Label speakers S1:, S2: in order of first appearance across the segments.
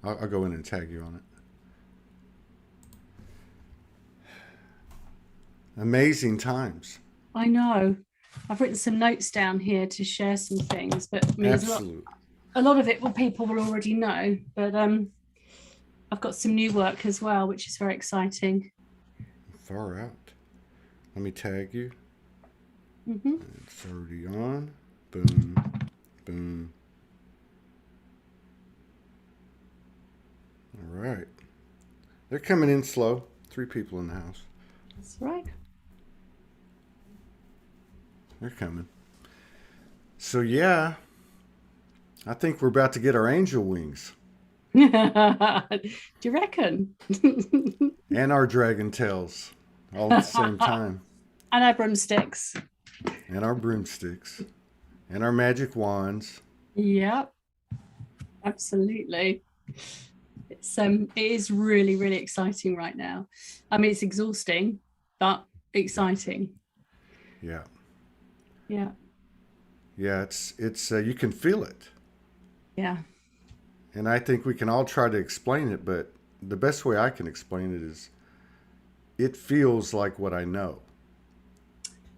S1: I'll go in and tag you on it. Amazing times.
S2: I know. I've written some notes down here to share some things, but I mean, there's
S1: Absolutely.
S2: a lot of it will people will already know, but I've got some new work as well, which is very exciting.
S1: Far out. Let me tag you.
S2: Hmm.
S1: It's already on. Boom. Boom. All right. They're coming in slow. 3 people in the house.
S2: That's right.
S1: They're coming. So, yeah, I think we're about to get our angel wings
S2: Do you reckon?
S1: and our dragon tails all at the same time,
S2: And our broomsticks.
S1: and our broomsticks, and our magic wands.
S2: Yep, absolutely. It is really, really exciting right now. I mean, it's exhausting, but exciting.
S1: Yeah.
S2: Yeah.
S1: Yeah, you can feel it.
S2: Yeah.
S1: And I think we can all try to explain it, but the best way I can explain it is it feels like what I know.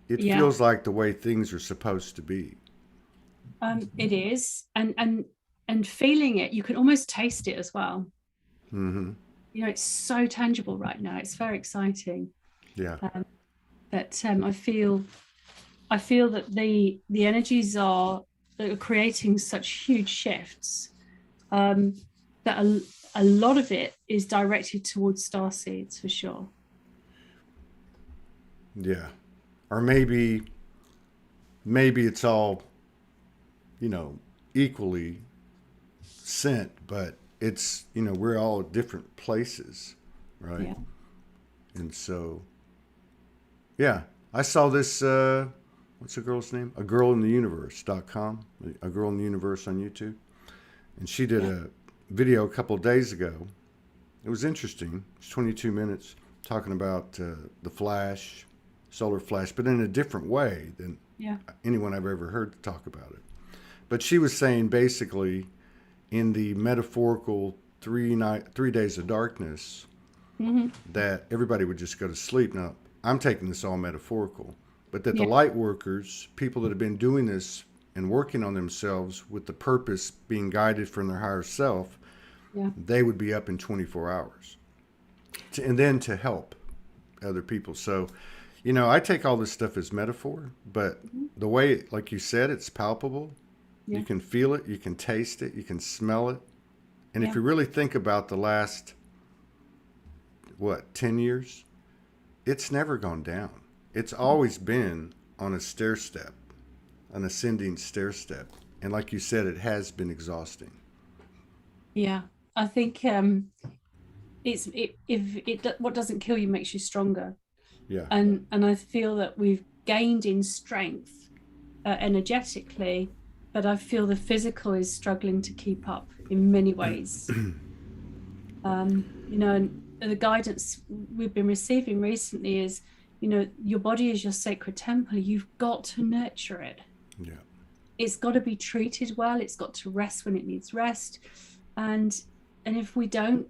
S1: It
S2: Yeah.
S1: feels like the way things are supposed to be.
S2: It is. And feeling it, you can almost taste it as well.
S1: Mm-hmm.
S2: You know, it's so tangible right now. It's very exciting.
S1: Yeah.
S2: Um, that I feel that the energies that are creating such huge shifts, that a lot of it is directed towards star seeds for sure.
S1: Yeah. Or maybe it's all, you know, equally sent, but it's, we're all at different places, right?
S2: Yeah.
S1: And so, yeah, I saw this, what's the girl's name? A Girl in the Universe.com, A Girl in the Universe on YouTube. And she did
S2: Yeah.
S1: a video a couple of days ago. It was interesting. It's 22 minutes talking about the flash, solar flash, but in a different way than
S2: Yeah.
S1: anyone I've ever heard talk about it. But she was saying basically in the metaphorical 3 days of darkness
S2: Hmm.
S1: that everybody would just go to sleep. Now, I'm taking this all metaphorical, but that the
S2: Yeah.
S1: light workers, people that have been doing this and working on themselves with the purpose being guided from their higher self,
S2: Yeah.
S1: they would be up in 24 hours. And then to help other people. So, I take all this stuff as metaphor, but
S2: Mhm.
S1: the way, like you said, it's palpable. You
S2: Yeah.
S1: can feel it, you can taste it, you can smell it. And if
S2: Yeah.
S1: you really think about the last, 10 years, it's never gone down. It's always been on a stair step, an ascending stair step. And like you said, it has been exhausting.
S2: Yeah. I think if what doesn't kill you makes you stronger,
S1: Yeah.
S2: and I feel that we've gained in strength energetically, but I feel the physical is struggling to keep up in many ways. And the guidance we've been receiving recently is, your body is your sacred temple. You've got to nurture it.
S1: Yeah.
S2: It's got to be treated well. It's got to rest when it needs rest. And if we don't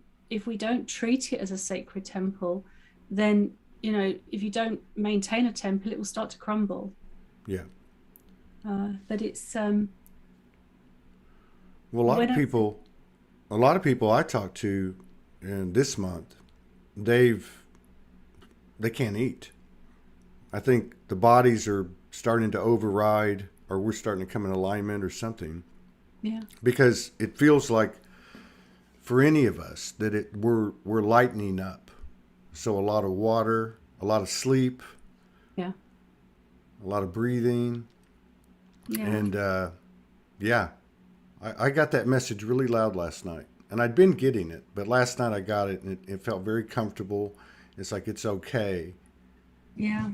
S2: treat it as a sacred temple, then if you don't maintain a temple, it will start to crumble.
S1: Yeah.
S2: But it's
S1: Well,
S2: when I
S1: a lot of people I talked to in this month, they've they can't eat. I think the bodies are starting to override, or we're starting to come in alignment or something,
S2: yeah.
S1: because it feels like for any of us that we're lightening up. So a lot of water, a lot of sleep,
S2: Yeah.
S1: a lot of breathing,
S2: Yeah.
S1: and yeah, I got that message really loud last night, and I'd been getting it, but last night I got it, and it felt very comfortable. It's like it's okay.
S2: Yeah.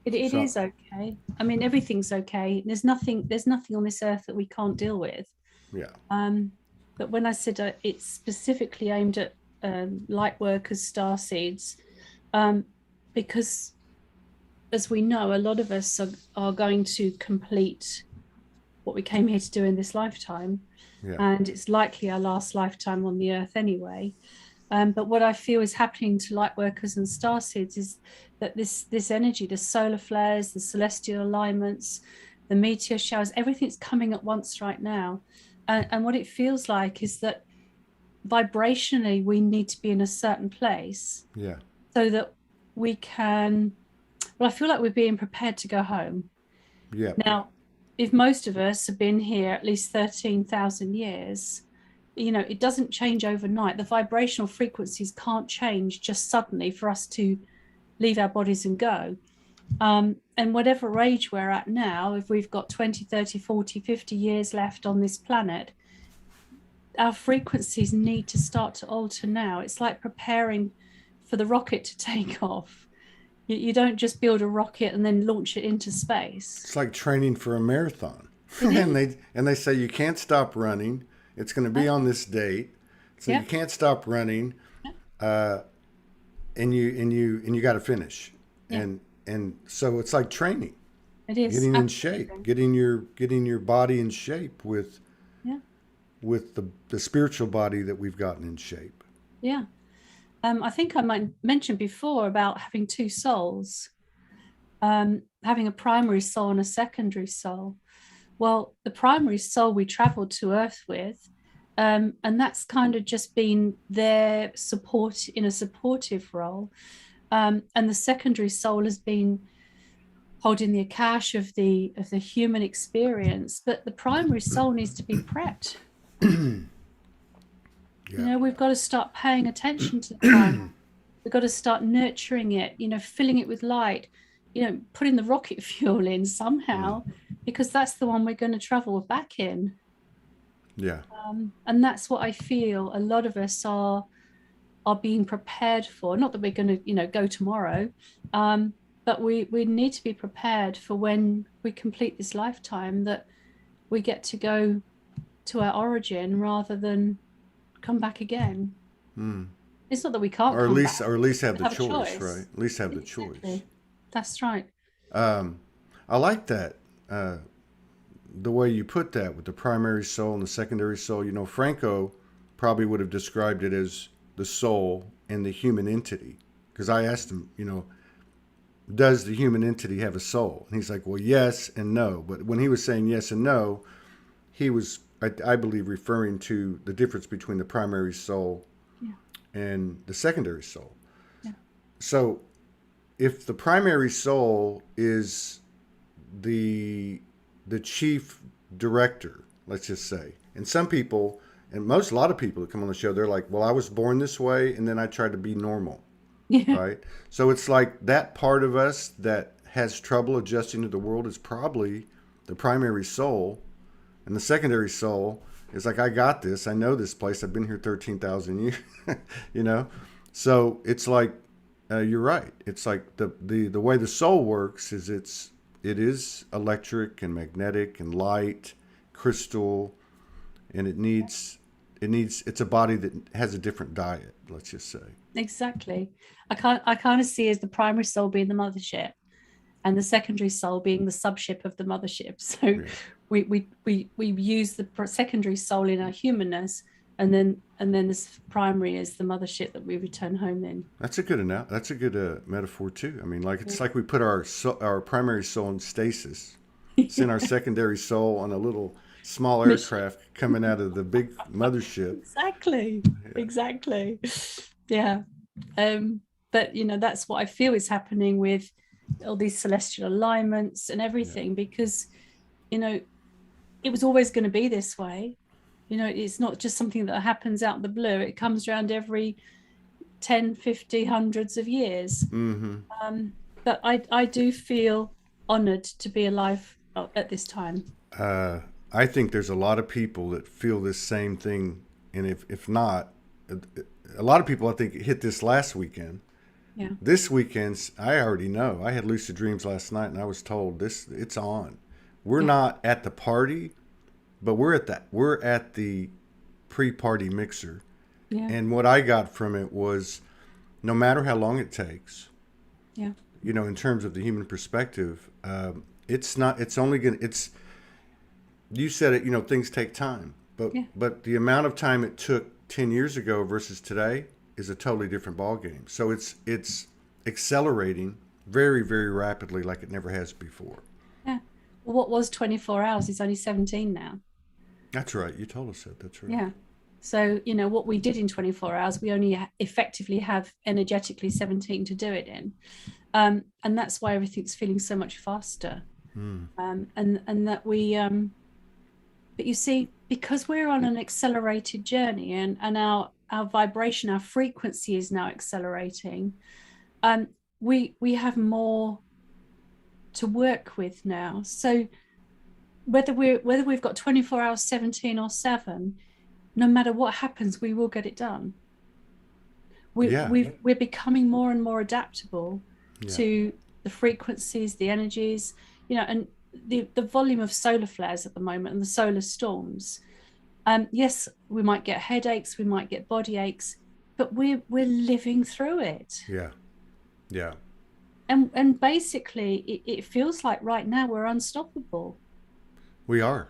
S2: It
S1: So
S2: is okay. I mean, everything's okay. There's nothing on this earth that we can't deal with.
S1: yeah,
S2: Um, but when I said it's specifically aimed at light workers, star seeds, um, because as we know, a lot of us are going to complete what we came here to do in this lifetime.
S1: Yeah.
S2: and it's likely our last lifetime on the earth anyway. But what I feel is happening to light workers and starseeds is that this energy, the solar flares, the celestial alignments, the meteor showers, everything's coming at once right now. And what it feels like is that vibrationally we need to be in a certain place,
S1: Yeah.
S2: so that we can, well, I feel like we're being prepared to go home.
S1: Yeah.
S2: Now, if most of us have been here at least 13,000 years, it doesn't change overnight. The vibrational frequencies can't change just suddenly for us to leave our bodies and go. And whatever age we're at now, if we've got 20, 30, 40, 50 years left on this planet, our frequencies need to start to alter now. It's like preparing for the rocket to take off. You don't just build a rocket and then launch it into space.
S1: It's like training for a marathon.
S2: It
S1: and
S2: is.
S1: they say you can't stop running. It's going to be on this date. So
S2: Yeah.
S1: you can't stop running. And you got to finish.
S2: Yeah.
S1: And so it's like training,
S2: It is.
S1: getting in
S2: Absolutely.
S1: shape, getting your body in shape with
S2: Yeah.
S1: the spiritual body that we've gotten in shape.
S2: Yeah. I think I might mention before about having two souls, having a primary soul and a secondary soul. Well, the primary soul we traveled to Earth with, and that's kind of just been their support in a supportive role. And the secondary soul has been holding the akash of the human experience, but the primary soul needs to be prepped.
S1: Yeah.
S2: We've got to start paying attention to the primary. We've got to start nurturing it, filling it with light, putting the rocket fuel in somehow, because that's the one we're going to travel back in.
S1: Yeah.
S2: And that's what I feel a lot of us are being prepared for. Not that we're going to, go tomorrow, but we need to be prepared for when we complete this lifetime, that we get to go to our origin rather than come back again. It's not that we can't,
S1: or at
S2: come
S1: least
S2: back.
S1: or at least have
S2: We
S1: the
S2: have a
S1: choice,
S2: choice.
S1: right? At least have the
S2: Exactly.
S1: choice.
S2: That's right.
S1: I like that, the way you put that with the primary soul and the secondary soul. Franco probably would have described it as the soul and the human entity, because I asked him, does the human entity have a soul? And he's like, well, yes and no. But when he was saying yes and no, he was, I believe, referring to the difference between the primary soul and the secondary soul.
S2: Yeah.
S1: So if the primary soul is the chief director, let's just say, and some people, and a lot of people that come on the show, they're like, well, I was born this way and then I tried to be normal.
S2: Yeah.
S1: Right? So it's like that part of us that has trouble adjusting to the world is probably the primary soul, and the secondary soul is like, I got this. I know this place. I've been here 13,000 years. So it's like, you're right. It's like the way the soul works is it is electric and magnetic and light, crystal, and it's a body that has a different diet, let's just say.
S2: Exactly. I kind of see as the primary soul being the mothership, and the secondary soul being the subship of the mothership. So
S1: Yeah.
S2: we use the secondary soul in our humanness, and then this primary is the mothership that we return home in.
S1: That's a good metaphor too. I mean, like it's like we put our primary soul in stasis, send our secondary soul on a little small aircraft coming out of the big mothership.
S2: Exactly. Yeah. But that's what I feel is happening with all these celestial alignments and everything, because it was always going to be this way. It's not just something that happens out of the blue. It comes around every 10, 50, hundreds of years.
S1: Mm-hmm.
S2: But I do feel honored to be alive at this time.
S1: I think there's a lot of people that feel this same thing, and if not, a lot of people I think hit this last weekend.
S2: Yeah.
S1: This weekend's, I already know. I had lucid dreams last night, and I was told it's on. We're not at the party, but we're at the pre-party mixer.
S2: Yeah.
S1: And what I got from it was, no matter how long it takes,
S2: Yeah.
S1: in terms of the human perspective, you said it, things take time.
S2: Yeah.
S1: but the amount of time it took 10 years ago versus today is a totally different ball game. So it's accelerating very, very rapidly like it never has before.
S2: Yeah. Well, what was 24 hours is only 17 now.
S1: That's right. You told us that. That's right.
S2: Yeah. So, what we did in 24 hours, we only effectively have energetically 17 to do it in. And that's why everything's feeling so much faster.
S1: Mm.
S2: And that but you see, because we're on an accelerated journey and our vibration, our frequency is now accelerating, we have more to work with now. So whether we've got 24 hours, 17 or 7, no matter what happens, we will get it done.
S1: Yeah.
S2: We're becoming more and more adaptable
S1: Yeah.
S2: to the frequencies, the energies, and the volume of solar flares at the moment and the solar storms. Yes, we might get headaches, we might get body aches, but we're living through it.
S1: Yeah. Yeah.
S2: And basically, it feels like right now we're unstoppable.
S1: We are.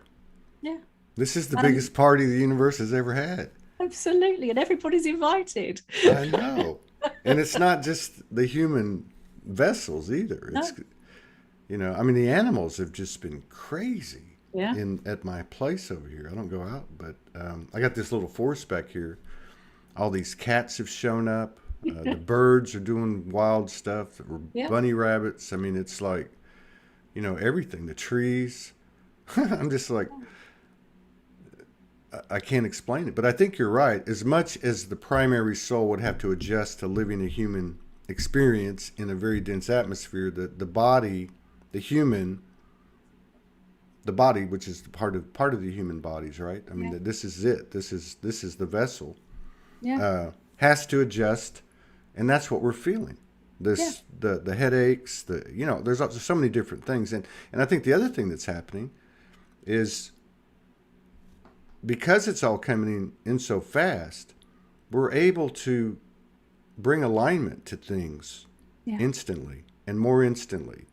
S2: Yeah,
S1: This is the biggest party the universe has ever had.
S2: absolutely, and everybody's invited.
S1: I know. And it's not just the human vessels either.
S2: No.
S1: It's, I mean, the animals have just been crazy
S2: Yeah.
S1: at my place over here. I don't go out, but I got this little forest back here. All these cats have shown up. The birds are doing wild stuff.
S2: Yeah.
S1: Bunny rabbits. I mean, it's like, everything. The trees. I'm just like, I can't explain it. But I think you're right. As much as the primary soul would have to adjust to living a human experience in a very dense atmosphere, the body, the body, which is part of the human bodies, right? I mean, this is it. This is the vessel.
S2: Yeah.
S1: Has to adjust, and that's what we're feeling. The headaches, there's so many different things, and I think the other thing that's happening is because it's all coming in so fast, we're able to bring alignment to things instantly and more instantly.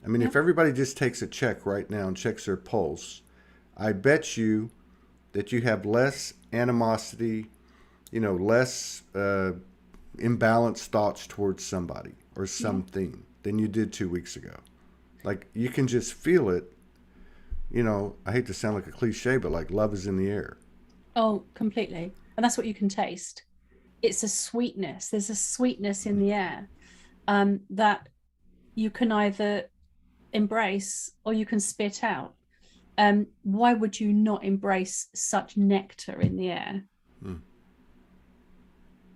S1: I mean, if everybody just takes a check right now and checks their pulse, I bet you that you have less animosity, less imbalanced thoughts towards somebody or something than you did 2 weeks ago. Like, you can just feel it. I hate to sound like a cliche, but like love is in the air.
S2: Oh, completely. And that's what you can taste. It's a sweetness. There's a sweetness in the air that you can either embrace or you can spit out. Why would you not embrace such nectar in the air?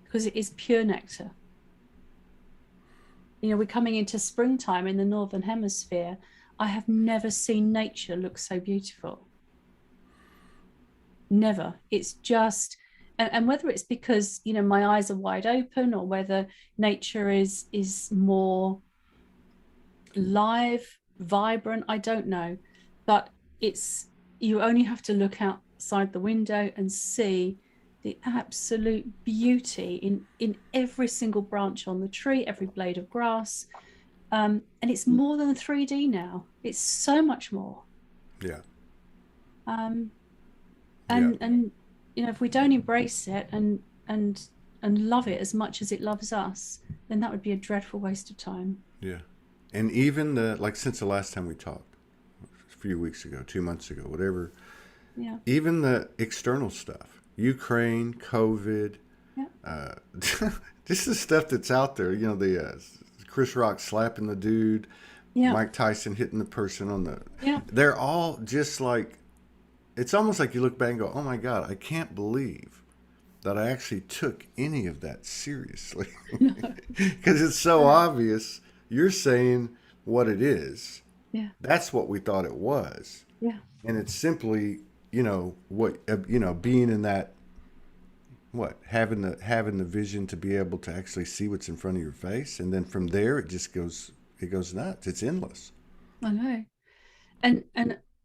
S2: Because it is pure nectar. We're coming into springtime in the Northern Hemisphere. I have never seen nature look so beautiful. Never. It's just, and whether it's because, my eyes are wide open or whether nature is more live, vibrant, I don't know. But you only have to look outside the window and see the absolute beauty in every single branch on the tree, every blade of grass. And it's more than 3D now. It's so much more.
S1: Yeah.
S2: And if we don't embrace it and love it as much as it loves us, then that would be a dreadful waste of time.
S1: Yeah. And even since the last time we talked, a few weeks ago, 2 months ago, whatever.
S2: Yeah.
S1: Even the external stuff, Ukraine, COVID, just the stuff that's out there. The Chris Rock slapping the dude, Mike Tyson hitting the person on the.
S2: Yeah.
S1: They're all just like, it's almost like you look back and go, oh my God, I can't believe that I actually took any of that seriously. Because it's so obvious. You're saying what it is.
S2: Yeah.
S1: That's what we thought it was.
S2: Yeah.
S1: And it's simply, being in that, having the vision to be able to actually see what's in front of your face. And then from there, it goes nuts. It's endless.
S2: I know. And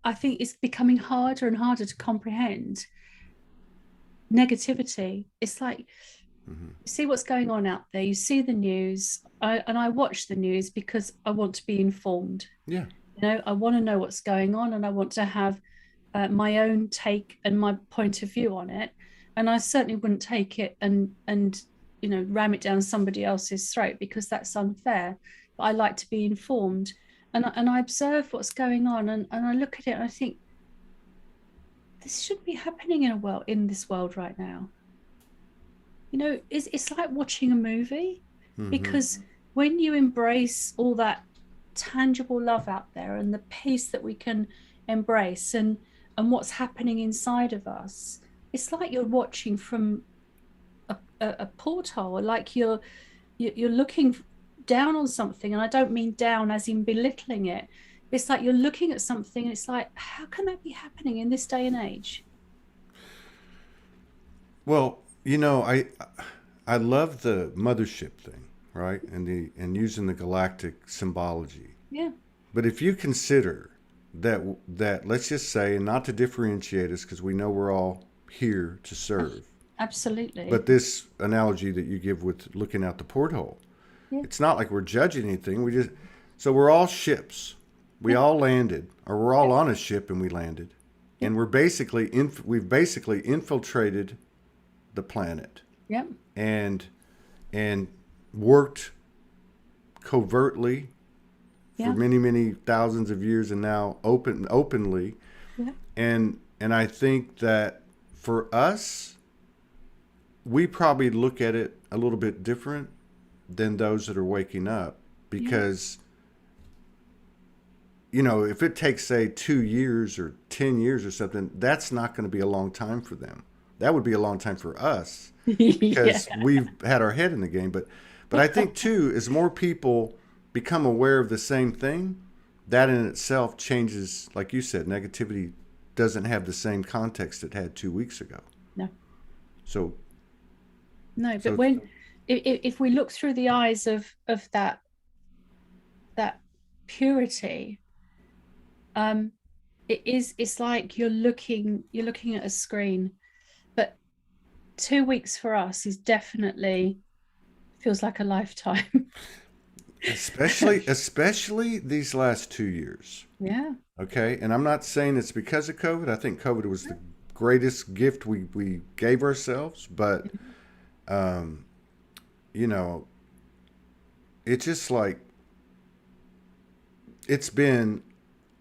S2: I think it's becoming harder and harder to comprehend negativity. It's like, you see what's going on out there. You see the news, and I watch the news because I want to be informed.
S1: Yeah.
S2: I want to know what's going on, and I want to have my own take and my point of view on it, and I certainly wouldn't take it and ram it down somebody else's throat, because that's unfair. But I like to be informed, and I observe what's going on, and I look at it and I think this shouldn't be happening in this world right now. It's like watching a movie, because when you embrace all that tangible love out there and the peace that we can embrace, and what's happening inside of us, it's like you're watching from a porthole, like you're looking down on something. And I don't mean down as in belittling it. It's like you're looking at something and it's like, how can that be happening in this day and age?
S1: Well, I love the mothership thing, right? And using the galactic symbology.
S2: Yeah,
S1: But if you consider that let's just say, and not to differentiate us, because we know we're all here to serve.
S2: absolutely.
S1: But this analogy that you give with looking out the porthole,
S2: Yeah,
S1: it's not like we're judging anything. So we're all ships. We
S2: yeah,
S1: all landed, or we're all
S2: yeah,
S1: on a ship and we landed,
S2: yeah,
S1: and we've basically infiltrated the planet
S2: yeah,
S1: and and worked covertly for
S2: yeah,
S1: many, many thousands of years, and now openly.
S2: yeah,
S1: And I think that for us, we probably look at it a little bit different than those that are waking up,
S2: yeah,
S1: because if it takes, say, 2 years or 10 years or something, that's not going to be a long time for them. That would be a long time for us,
S2: yeah,
S1: because we've had our head in the game. But I think too, as more people become aware of the same thing, that in itself changes. Like you said, negativity doesn't have the same context it had 2 weeks ago.
S2: no,
S1: So
S2: no. But
S1: so
S2: when, if we look through the eyes of that purity, um, it's like you're looking at a screen. But 2 weeks for us is definitely feels like a lifetime.
S1: especially these last 2 years.
S2: Yeah,
S1: Okay, and I'm not saying it's because of COVID. I think COVID was the greatest gift we gave ourselves, but um, you know, it's just like it's been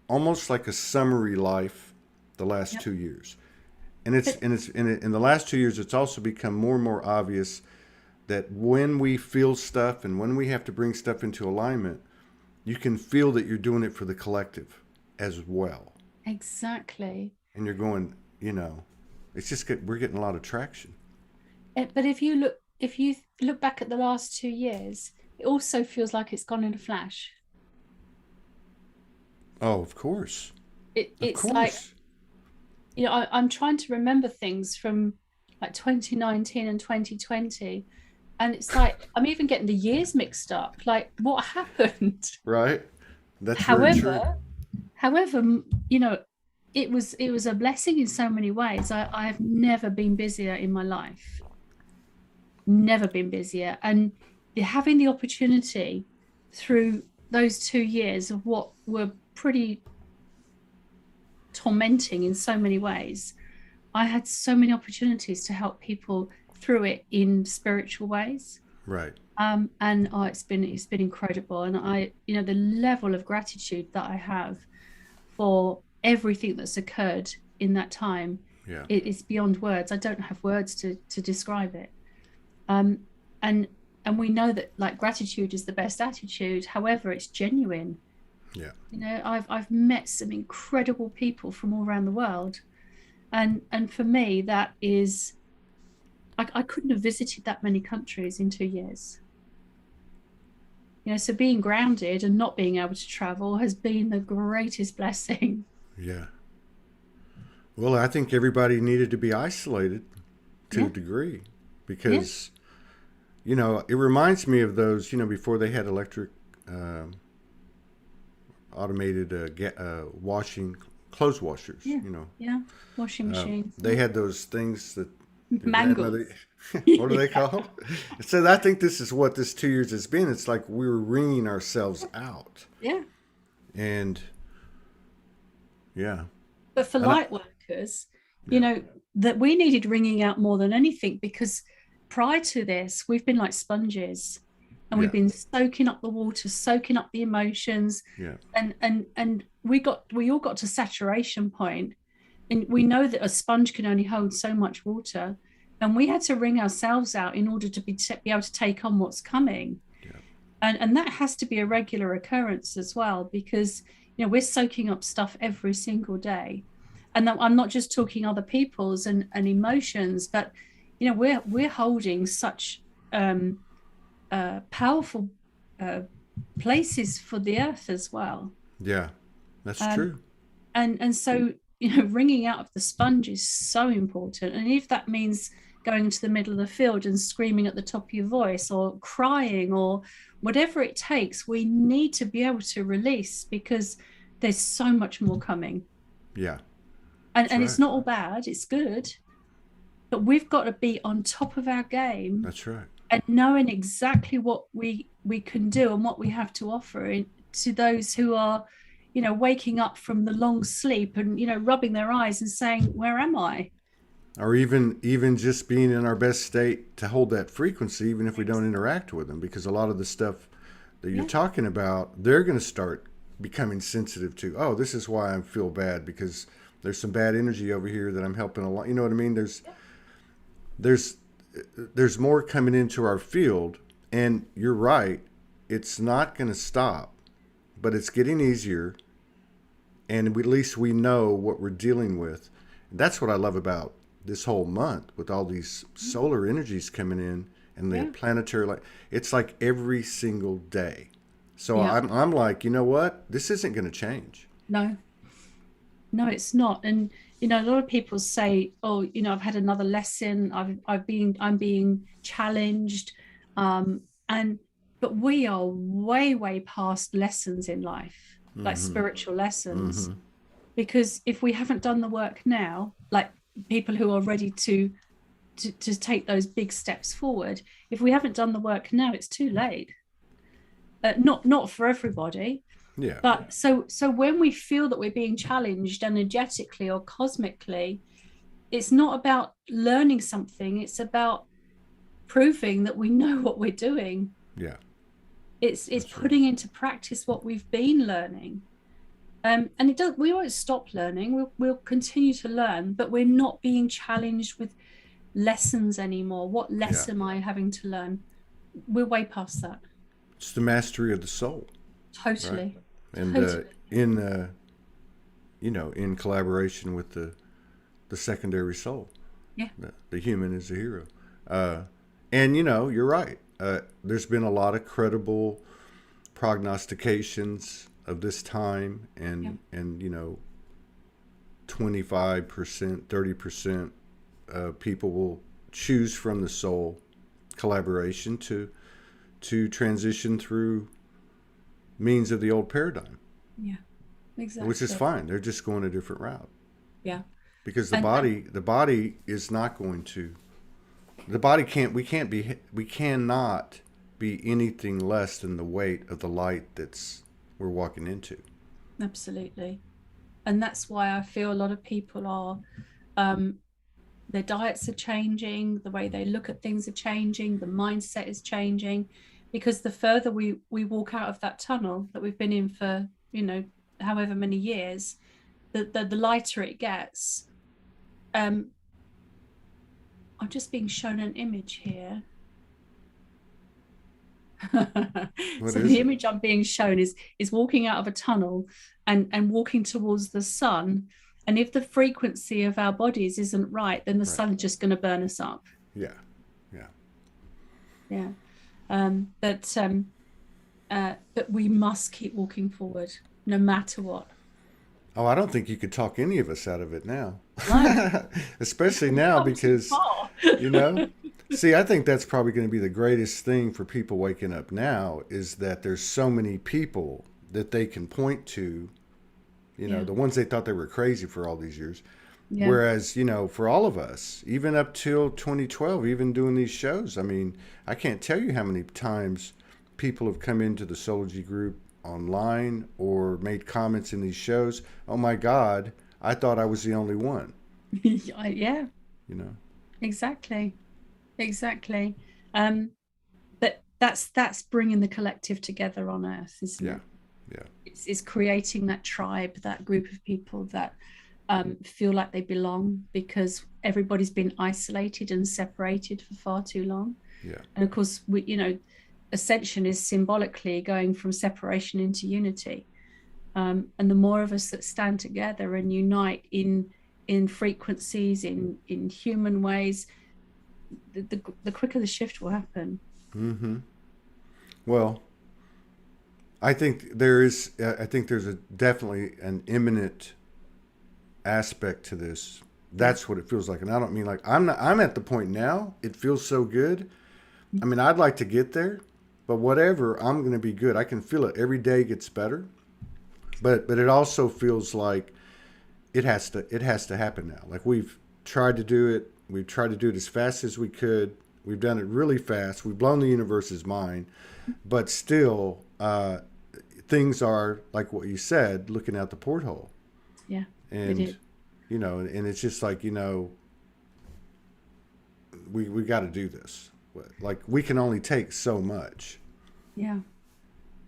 S1: almost like a summary life the last
S2: yeah.
S1: 2 years, and it's
S2: But
S1: and it's in the last 2 years, it's also become more and more obvious that when we feel stuff and when we have to bring stuff into alignment, you can feel that you're doing it for the collective as well,
S2: exactly.
S1: and you're going, it's just we're getting a lot of traction.
S2: But if you look back at the last 2 years, it also feels like it's gone in a flash.
S1: Oh, of course, of
S2: It's like,
S1: course,
S2: I'm trying to remember things from like 2019 and 2020, and it's like I'm even getting the years mixed up. Like, what happened?
S1: right? That's very true.
S2: However, however, it was a blessing in so many ways. I have never been busier in my life, never been busier, and having the opportunity through those 2 years of what were pretty tormenting in so many ways, I had so many opportunities to help people through it in spiritual ways.
S1: Right.
S2: And it's been incredible. And the level of gratitude that I have for everything that's occurred in that time,
S1: Yeah.
S2: it is beyond words. I don't have words to describe it. Um, and and we know that, like, gratitude is the best attitude. However, it's genuine.
S1: Yeah.
S2: I've met some incredible people from all around the world, and for me, that is, I couldn't have visited that many countries in 2 years. So being grounded and not being able to travel has been the greatest blessing.
S1: Yeah. Well, I think everybody needed to be isolated to
S2: Yeah,
S1: a degree,
S2: yeah,
S1: because it reminds me of those, before they had electric, um automated washing, clothes washers.
S2: yeah, yeah. Washing machines,
S1: They
S2: yeah.
S1: had those things that your grandmother,
S2: Mangles.
S1: what are they called? So I think this is what this 2 years has been. It's like we were wringing ourselves out.
S2: Yeah,
S1: And yeah,
S2: But for
S1: And I,
S2: light workers, you
S1: yeah,
S2: know, that we needed ringing out more than anything, because prior to this, we've been like sponges, and we've
S1: yeah,
S2: been soaking up the water, soaking up the emotions,
S1: yeah,
S2: and we all got to saturation point, and we know that a sponge can only hold so much water, and we had to wring ourselves out in order to be able to take on what's coming.
S1: yeah,
S2: And that has to be a regular occurrence as well, because we're soaking up stuff every single day. And I'm not just talking other people's and emotions, but we're holding such powerful uh, places for the earth as well.
S1: yeah. That's
S2: um,
S1: true.
S2: and so wringing out of the sponge is so important. And if that means going into the middle of the field and screaming at the top of your voice, or crying, or whatever it takes, we need to be able to release, because there's so much more coming.
S1: Yeah,
S2: and
S1: that's
S2: and it's
S1: right.
S2: not all bad, it's good, but we've got to be on top of our game,
S1: That's right.
S2: and knowing exactly what we can do and what we have to offer to those who are waking up from the long sleep, and rubbing their eyes and saying, where am I?
S1: Or even just being in our best state to hold that frequency, even if we don't interact with them, because a lot of the stuff that you're
S2: Yeah,
S1: talking about, they're going to start becoming sensitive to. Oh, this is why I feel bad, because there's some bad energy over here that I'm helping along. You know what I mean? There's there's more coming into our field, and you're right. It's not going to stop, but it's getting easier, and at least we know what we're dealing with. That's what I love about this whole month, with all these solar energies coming in and the
S2: yeah,
S1: planetary light. It's like every single day. So
S2: yeah.
S1: I'm like, you know what? This isn't going to change.
S2: No, no, it's not. And a lot of people say, oh, I've had another lesson, I'm being challenged. And but we are way, way past lessons in life, like
S1: Mm-hmm.
S2: spiritual lessons.
S1: Mm-hmm.
S2: Because if we haven't done the work now, like people who are ready to take those big steps forward, if we haven't done the work now, it's too late. Not for everybody.
S1: Yeah.
S2: But so when we feel that we're being challenged energetically or cosmically, it's not about learning something, it's about proving that we know what we're doing.
S1: Yeah.
S2: It's
S1: That's right.
S2: putting into practice what we've been learning. And it does, we won't stop learning, we'll continue to learn, but we're not being challenged with lessons anymore. What
S1: Yeah.
S2: lesson am I having to learn? We're way past that.
S1: It's the mastery of the soul, right?
S2: Totally.
S1: And
S2: Totally.
S1: in in collaboration with the secondary soul,
S2: Yeah.
S1: the human is the hero. Uh, and you're right. There's been a lot of credible prognostications of this time,
S2: Yeah.
S1: and 25%, 30% people will choose from the soul collaboration to transition through means of the old paradigm,
S2: Yeah.
S1: which is
S2: Exactly.
S1: fine. They're just going a different route,
S2: Yeah.
S1: because
S2: And
S1: the body is not going to, the body can't, we cannot be anything less than the weight of the light that's we're walking into.
S2: absolutely. And that's why I feel a lot of people are, um, their diets are changing, the way they look at things are changing, the mindset is changing, because the further we walk out of that tunnel that we've been in for, however many years, the lighter it gets. Um, I'm just being shown an image here.
S1: What
S2: So
S1: is
S2: the
S1: it?
S2: image I'm being shown is walking out of a tunnel and walking towards the sun. And if the frequency of our bodies isn't right, then the
S1: Right.
S2: sun's just going to burn us up.
S1: Yeah. Yeah.
S2: Yeah. But we must keep walking forward no matter what.
S1: Oh, I don't think you could talk any of us out of it now.
S2: No,
S1: Especially
S2: we've
S1: now,
S2: come too
S1: because,
S2: far.
S1: you know, see, I think that's probably going to be the greatest thing for people waking up now, is that there's so many people that they can point to,
S2: Yeah.
S1: the ones they thought they were crazy for all these years.
S2: Yeah.
S1: Whereas, for all of us, even up till 2012, even doing these shows, I mean, I can't tell you how many times people have come into the Soulogy group online or made comments in these shows. Oh my God, I thought I was the only one,
S2: Yeah,
S1: you know?
S2: exactly. Exactly. But that's bringing the collective together on Earth, isn't
S1: Yeah.
S2: it?
S1: Yeah.
S2: It's creating that tribe, that group of people that feel like they belong, because everybody's been isolated and separated for far too long.
S1: Yeah.
S2: And of course, ascension is symbolically going from separation into unity. And the more of us that stand together and unite in frequencies, in human ways, the quicker the shift will happen.
S1: Mm-hmm. Well, I think there's a definitely an imminent aspect to this.
S2: Yeah.
S1: That's what it feels like. And I don't mean like I'm at the point now. It feels so good. I mean, I'd like to get there, but whatever, I'm going to be good. I can feel it. Every day gets better. But it also feels like it has to happen now. Like we've tried to do it. We've tried to do it as fast as we could. We've done it really fast. We've blown the universe's mind, but still, things are like what you said, looking out the porthole.
S2: Yeah, it
S1: And
S2: is.
S1: and it's just like, we got to do this. Like we can only take so much.
S2: Yeah.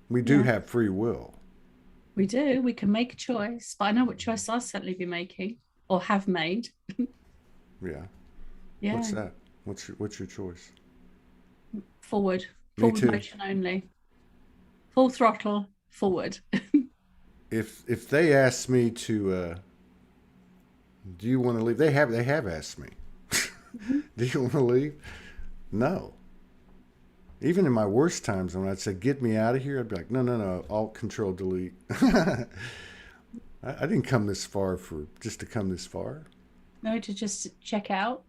S1: We do
S2: Yeah,
S1: have free will.
S2: we do. We can make a choice, but I know what choice I'll certainly be making or have made.
S1: Yeah. What's
S2: Yeah.
S1: that? What's your choice?
S2: Forward.
S1: Me
S2: Forward
S1: too.
S2: motion only. Full throttle forward.
S1: If they ask me to, do you want to leave? They have asked me. Do you want to leave? No. Even in my worst times, when I'd say, "Get me out of here," I'd be like, "No, no, no! Alt Control Delete." I didn't come this far for just to come this far.
S2: No, to just check out.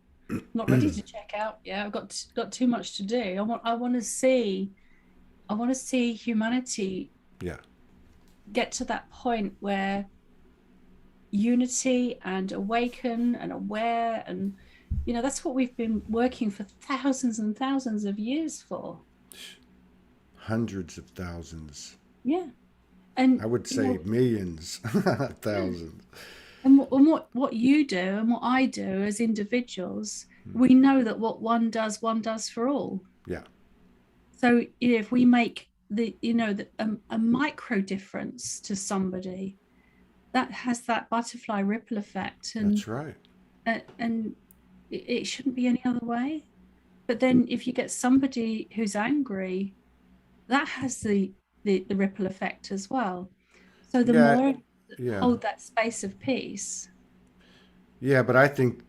S2: Not ready to check out. Yeah, I've got too much to do. I want to see humanity
S1: Yeah,
S2: get to that point where unity and awaken and aware, and that's what we've been working for thousands and thousands of years for.
S1: hundreds of thousands.
S2: Yeah. And
S1: I would say millions,
S2: yeah.
S1: thousands.
S2: And what you do and what I do as individuals, we know that what one does for all.
S1: Yeah,
S2: So if we make a micro difference to somebody, that has that butterfly ripple effect,
S1: that's right.
S2: and it shouldn't be any other way. But then if you get somebody who's angry, that has the ripple effect as well. So the
S1: Yeah,
S2: more
S1: yeah,
S2: hold that space of peace.
S1: yeah. But I think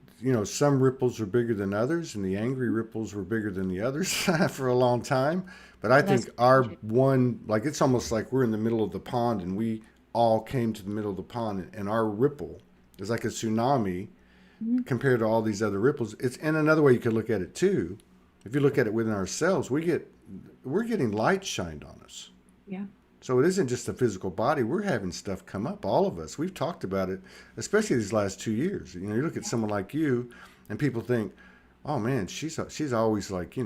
S1: some ripples are bigger than others, and the angry ripples were bigger than the others for a long time. But I
S2: Well, that's
S1: think our one, like it's almost like we're in the middle of the pond, and we all came to the middle of the pond, and our ripple is like a tsunami
S2: Mhm.
S1: compared to all these other ripples. It's and another way you could look at it too. If you look at it within ourselves, we're getting light shined on us.
S2: Yeah.
S1: So it isn't just the physical body. We're having stuff come up. All of us. We've talked about it, especially these last 2 years. You look at someone like you, and people think, "Oh man, she's always like,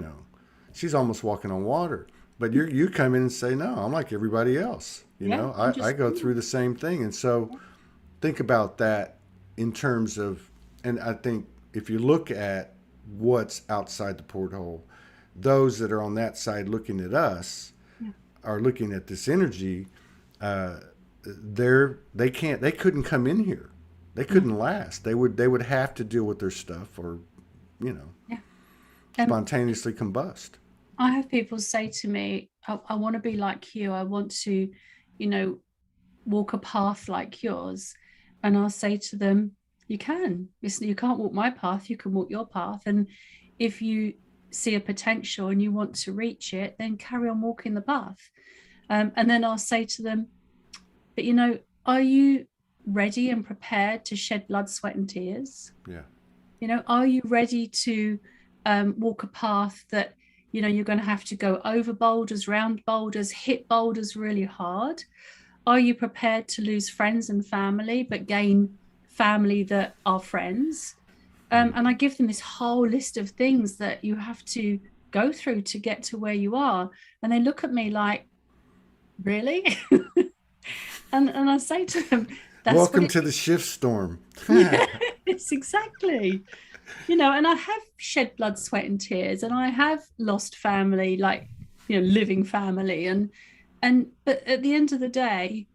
S1: she's almost walking on water." But you come in and say, "No, I'm like everybody else."
S2: Yeah. I'm
S1: I
S2: just
S1: go through the same thing, and so think about that in terms of, and I think if you look at what's outside the porthole, those that are on that side looking at us
S2: yeah.
S1: are looking at this energy. Uh, they couldn't come in here. They couldn't last. They would have to deal with their stuff or, you know,
S2: Yeah.
S1: spontaneously combust.
S2: I have people say to me, I want to be like you. I want to, you know, walk a path like yours. And I'll say to them, you can. You can't walk my path, you can walk your path. And if you see a potential and you want to reach it, then carry on walking the path. And then I'll say to them, but are you ready and prepared to shed blood, sweat, and tears?
S1: Yeah.
S2: Are you ready to walk a path that you're going to have to go over boulders, round boulders, hit boulders really hard? Are you prepared to lose friends and family but gain family that are friends? And I give them this whole list of things that you have to go through to get to where you are, and they look at me like, really? And I say to them, That's what
S1: Welcome
S2: it
S1: to the shift storm.
S2: Yeah, it's exactly. And I have shed blood, sweat, and tears, and I have lost family, like, living family. But at the end of the day,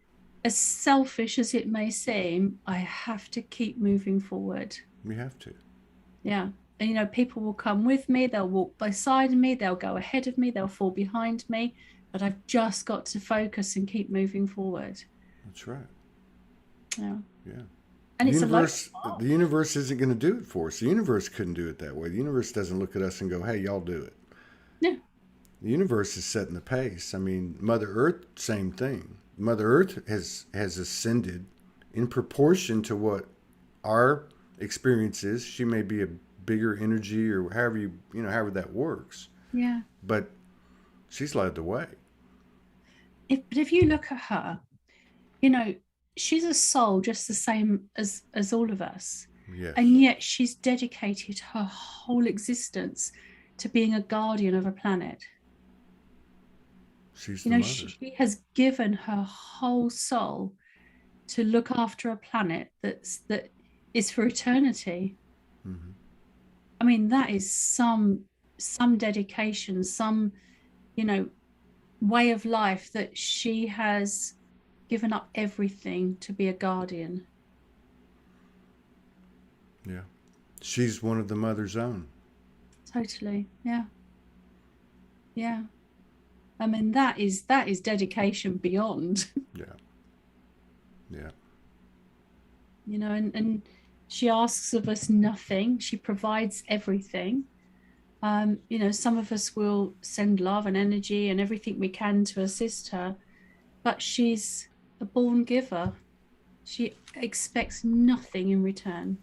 S2: as selfish as it may seem, I have to keep moving forward.
S1: We have to.
S2: Yeah. And, people will come with me, they'll walk beside me, they'll go ahead of me, they'll fall behind me, but I've just got to focus and keep moving forward.
S1: That's right.
S2: Yeah.
S1: Yeah.
S2: And it's a local path.
S1: The universe isn't going to do it for us. The universe couldn't do it that way. The universe doesn't look at us and go, "Hey, y'all do it."
S2: Yeah.
S1: The universe is setting the pace. I mean, Mother Earth, same thing. Mother Earth has ascended in proportion to what our experience is. She may be a bigger energy, or however that works.
S2: Yeah.
S1: But she's led the way.
S2: But if you look at her, you know, she's a soul just the same as all of us.
S1: Yes.
S2: And yet she's dedicated her whole existence to being a guardian of a planet.
S1: She's the mother.
S2: She has given her whole soul to look after a planet that is for eternity.
S1: Mm-hmm.
S2: I mean, that is some dedication, some, way of life that she has given up everything to be a guardian.
S1: Yeah. She's one of the mother's own.
S2: Totally. Yeah. Yeah. I mean, that is dedication beyond.
S1: Yeah. Yeah.
S2: And she asks of us nothing. She provides everything. Some of us will send love and energy and everything we can to assist her, but she's a born giver. She expects nothing in return.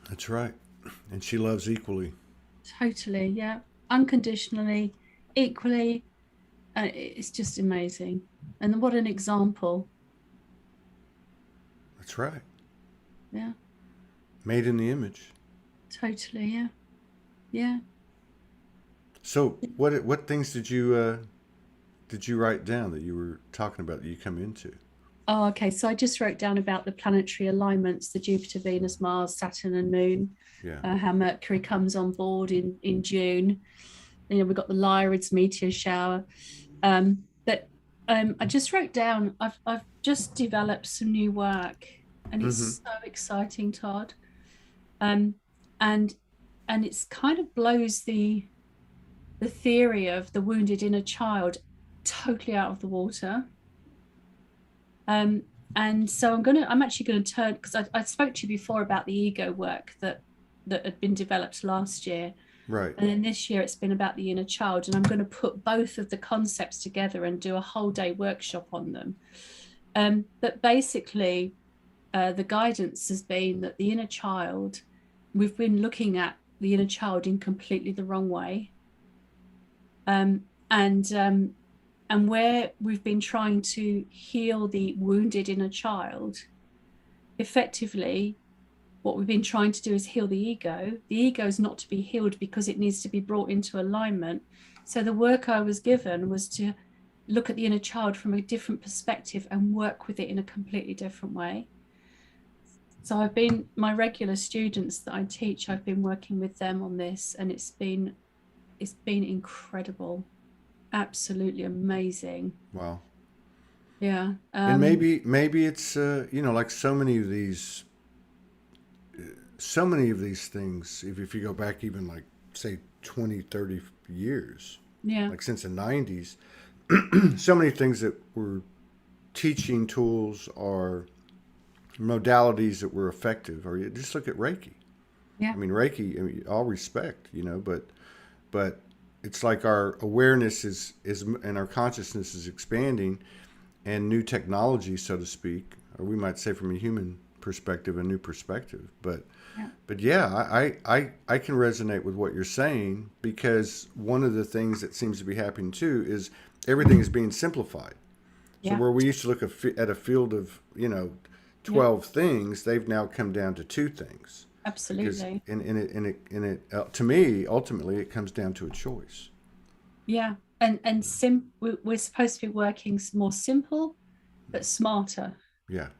S1: That's right. And she loves equally.
S2: Totally, yeah. Unconditionally, equally. It's just amazing. And what an example.
S1: That's right.
S2: Yeah.
S1: Made in the image.
S2: Totally, yeah. Yeah.
S1: So what things did you write down that you were talking about that you come into?
S2: Oh, okay. So I just wrote down about the planetary alignments, the Jupiter, Venus, Mars, Saturn, and Moon.
S1: Yeah.
S2: How Mercury comes on board in June. We've got the Lyrids meteor shower. But I just wrote down. I've just developed some new work, and it's so exciting, Todd. And it's kind of blows the theory of the wounded inner child totally out of the water. And so I'm actually going to turn, because I spoke to you before about the ego work that had been developed last year.
S1: Right.
S2: And then this year it's been about the inner child, and I'm going to put both of the concepts together and do a whole day workshop on them. But basically, the guidance has been that the inner child, we've been looking at the inner child in completely the wrong way. And where we've been trying to heal the wounded inner child, effectively, what we've been trying to do is heal the ego. The ego is not to be healed because it needs to be brought into alignment. So the work I was given was to look at the inner child from a different perspective and work with it in a completely different way. So my regular students that I teach, I've been working with them on this, and it's been incredible. Absolutely amazing.
S1: Wow.
S2: Yeah.
S1: And maybe it's like so many of these things, if you go back even like say 20, 30 years,
S2: yeah,
S1: like since the 90s, so many things that were teaching tools or modalities that were effective, or you just look at Reiki.
S2: Yeah.
S1: I mean, Reiki, all respect, but it's like our awareness is and our consciousness is expanding, and new technology, so to speak, or we might say from a human perspective, a new perspective. But I can resonate with what you're saying, because one of the things that seems to be happening too is everything is being simplified. So where we used to look at a field of 12 things, they've now come down to 2 things.
S2: Absolutely.
S1: Because to me, ultimately, it comes down to a choice.
S2: Yeah, and we're supposed to be working more simple, but smarter.
S1: Yeah.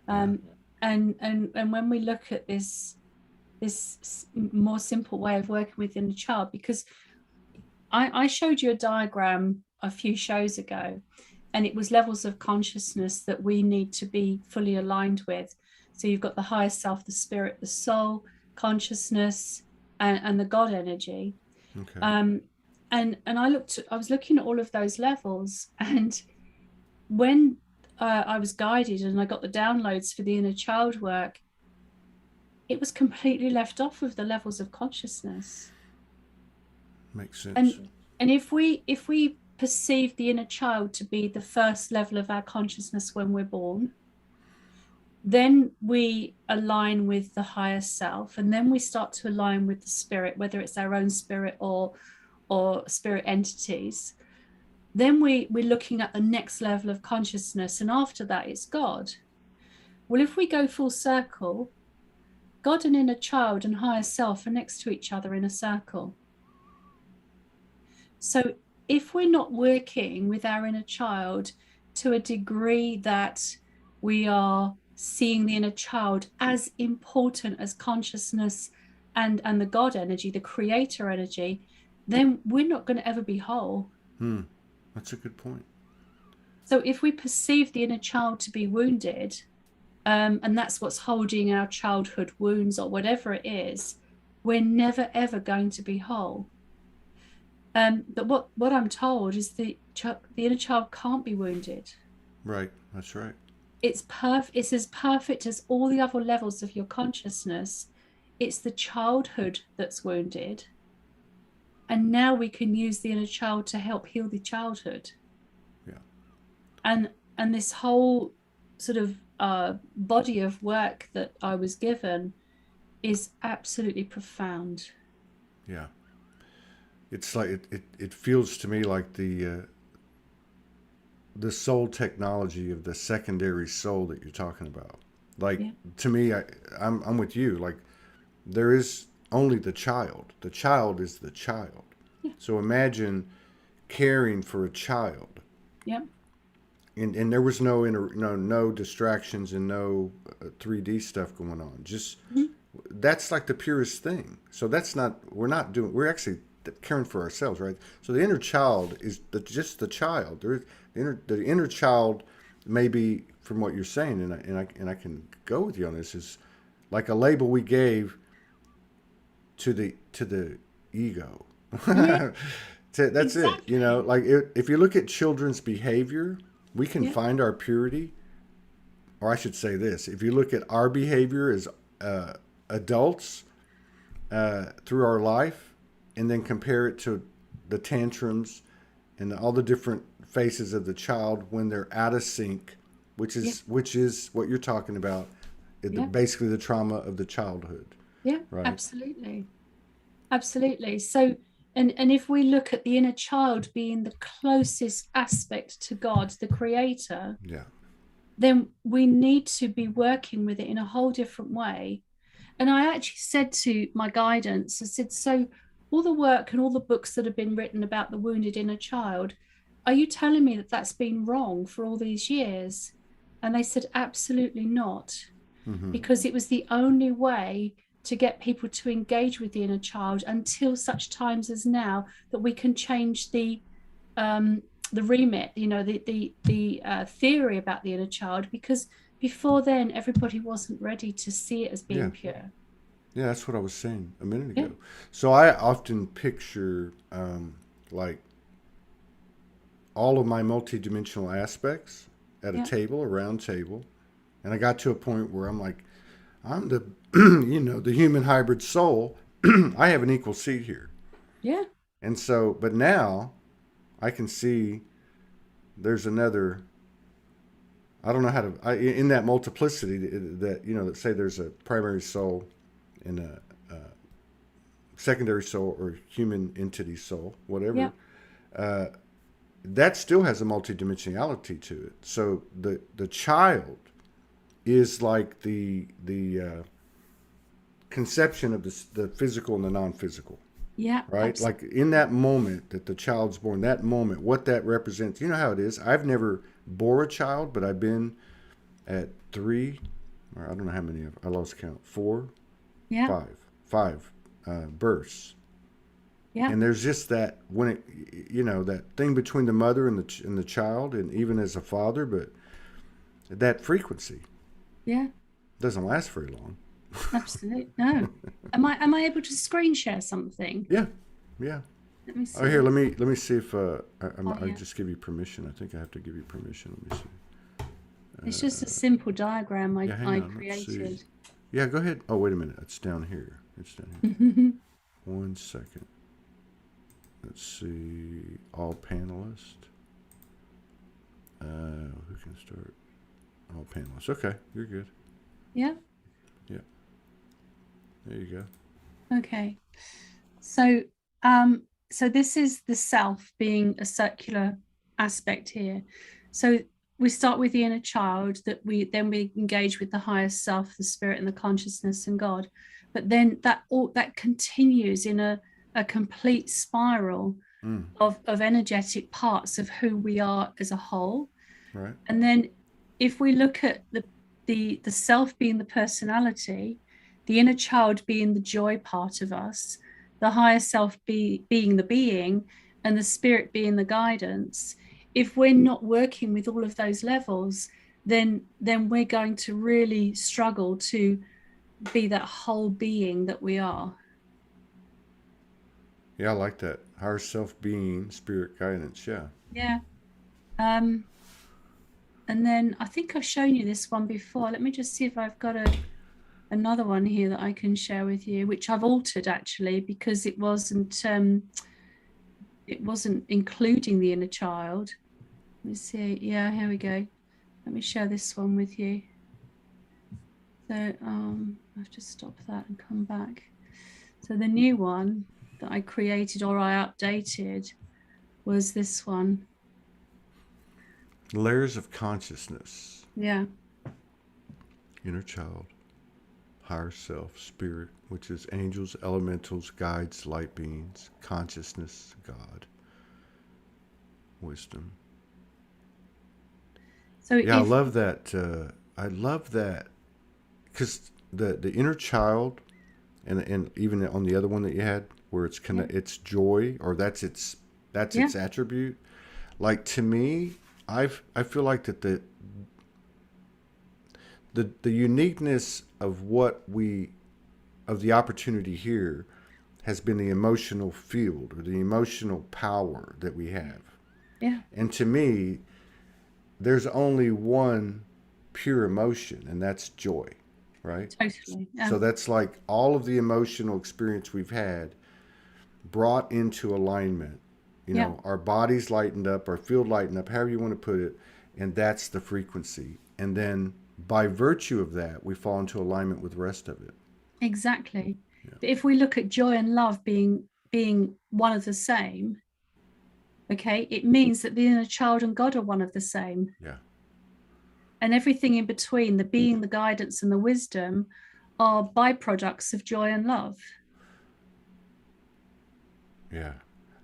S2: And when we look at this more simple way of working with the inner child, because I showed you a diagram a few shows ago, and it was levels of consciousness that we need to be fully aligned with. So you've got the higher self, the spirit, the soul, consciousness, and the God energy.
S1: Okay.
S2: And I was looking at all of those levels, and when I was guided and I got the downloads for the inner child work, it was completely left off of the levels of consciousness.
S1: Makes sense.
S2: And if we perceive the inner child to be the first level of our consciousness when we're born, then we align with the higher self, and then we start to align with the spirit, whether it's our own spirit or spirit entities. Then we're looking at the next level of consciousness, and after that it's God. Well, if we go full circle, God and inner child and higher self are next to each other in a circle. So if we're not working with our inner child to a degree that we are seeing the inner child as important as consciousness and the God energy, the creator energy, then we're not going to ever be whole.
S1: That's a good point.
S2: So if we perceive the inner child to be wounded, and that's what's holding our childhood wounds or whatever it is, we're never ever going to be whole. But what I'm told is the inner child can't be wounded.
S1: Right. That's right.
S2: It's as perfect as all the other levels of your consciousness. It's the childhood that's wounded. And now we can use the inner child to help heal the childhood.
S1: Yeah.
S2: And this whole sort of body of work that I was given is absolutely profound.
S1: Yeah. It's like it feels to me like the soul technology of the secondary soul that you're talking about. Like, to me, I'm with you. Like, there is only the child. The child is the child.
S2: Yeah.
S1: So imagine caring for a child.
S2: Yeah.
S1: And there was no distractions and no 3D stuff going on. Just that's like the purest thing. So that's not we're actually caring for ourselves, right? So the inner child is just the child. The inner child, maybe from what you're saying, and I can go with you on this, is like a label we gave to the ego.
S2: Yeah.
S1: That's
S2: Exactly.
S1: it. Like if you look at children's behavior, we can find our purity, or I should say this: if you look at our behavior as adults through our life, and then compare it to the tantrums and all the different faces of the child when they're out of sync, which is what you're talking about, basically the trauma of the childhood.
S2: Yeah,
S1: right?
S2: Absolutely. So, and if we look at the inner child being the closest aspect to God, the creator, then we need to be working with it in a whole different way. And I actually said to my guidance, I said, so all the work and all the books that have been written about the wounded inner child, are you telling me that that's been wrong for all these years? And they said, absolutely not. Because it was the only way to get people to engage with the inner child until such times as now that we can change the remit, the theory about the inner child, because before then everybody wasn't ready to see it as being pure.
S1: Yeah, that's what I was saying a minute ago. So I often picture like all of my multidimensional aspects at a table, a round table. And I got to a point where I'm like, I'm the, the human hybrid soul. I have an equal seat here.
S2: Yeah.
S1: And so, but now I can see there's another, I don't know how to, in that multiplicity that, that say there's a primary soul and a secondary soul or human entity soul, whatever. That still has a multidimensionality to it. So the child is like the conception of the physical and the non-physical.
S2: Yeah.
S1: Right? Absolutely. Like in that moment that the child's born, that moment, what that represents. You know how it is. I've never bore a child, but I've been at 3 or I don't know how many, I lost count, four,
S2: Yeah.
S1: five births.
S2: Yeah.
S1: And there's just that, when it, that thing between the mother and the child, and even as a father, but that frequency
S2: Yeah.
S1: doesn't last very long.
S2: Absolutely. No. Am I able to screen share something?
S1: Yeah, yeah.
S2: Let me
S1: Oh, here,
S2: see.
S1: let me see if
S2: Oh
S1: I
S2: yeah.
S1: just give you permission. I think I have to give you permission. Let me see.
S2: It's just a simple diagram
S1: Yeah, hang
S2: I
S1: on. Let's see.
S2: created.
S1: Yeah, go ahead. Oh, wait a minute. It's down here. It's down here. 1 second. Let's see. All panelists. Who can start? All panelists. Okay, you're good.
S2: Yeah.
S1: Yeah, there you go.
S2: Okay. So so this is the self being a circular aspect here. So we start with the inner child, that we engage with the higher self, the spirit and the consciousness and God. But then that continues in a complete spiral of energetic parts of who we are as a whole.
S1: Right.
S2: And then if we look at the self being the personality, the inner child being the joy part of us, the higher self being the being, and the spirit being the guidance, if we're not working with all of those levels, then we're going to really struggle to be that whole being that we are.
S1: Yeah, I like that. Higher self being, spirit guidance. Yeah.
S2: Yeah. Um, and then I think I've shown you this one before. Let me just see if I've got another one here that I can share with you, which I've altered actually because it wasn't including the inner child. Let me see. Yeah, here we go. Let me share this one with you. So I have to stop that and come back. So the new one that I created or I updated was this one.
S1: Layers of consciousness.
S2: Yeah.
S1: Inner child, higher self, spirit, which is angels, elementals, guides, light beings, consciousness, God, wisdom.
S2: So
S1: Yeah, I love that. I love that because the inner child, and even on the other one that you had, where it's joy, or that's its attribute. Like, to me, I feel like that the uniqueness of the opportunity here has been the emotional field, or the emotional power that we have.
S2: Yeah.
S1: And to me, there's only one pure emotion, and that's joy, right?
S2: Totally. Yeah.
S1: So that's like all of the emotional experience we've had brought into alignment. Our bodies lightened up, our field lightened up, however you want to put it, and that's the frequency. And then by virtue of that, we fall into alignment with the rest of it.
S2: Exactly. Yeah. But if we look at joy and love being one of the same, okay, it means that the inner child and God are one of the same.
S1: Yeah.
S2: And everything in between, the being, the guidance, and the wisdom, are byproducts of joy and love.
S1: Yeah.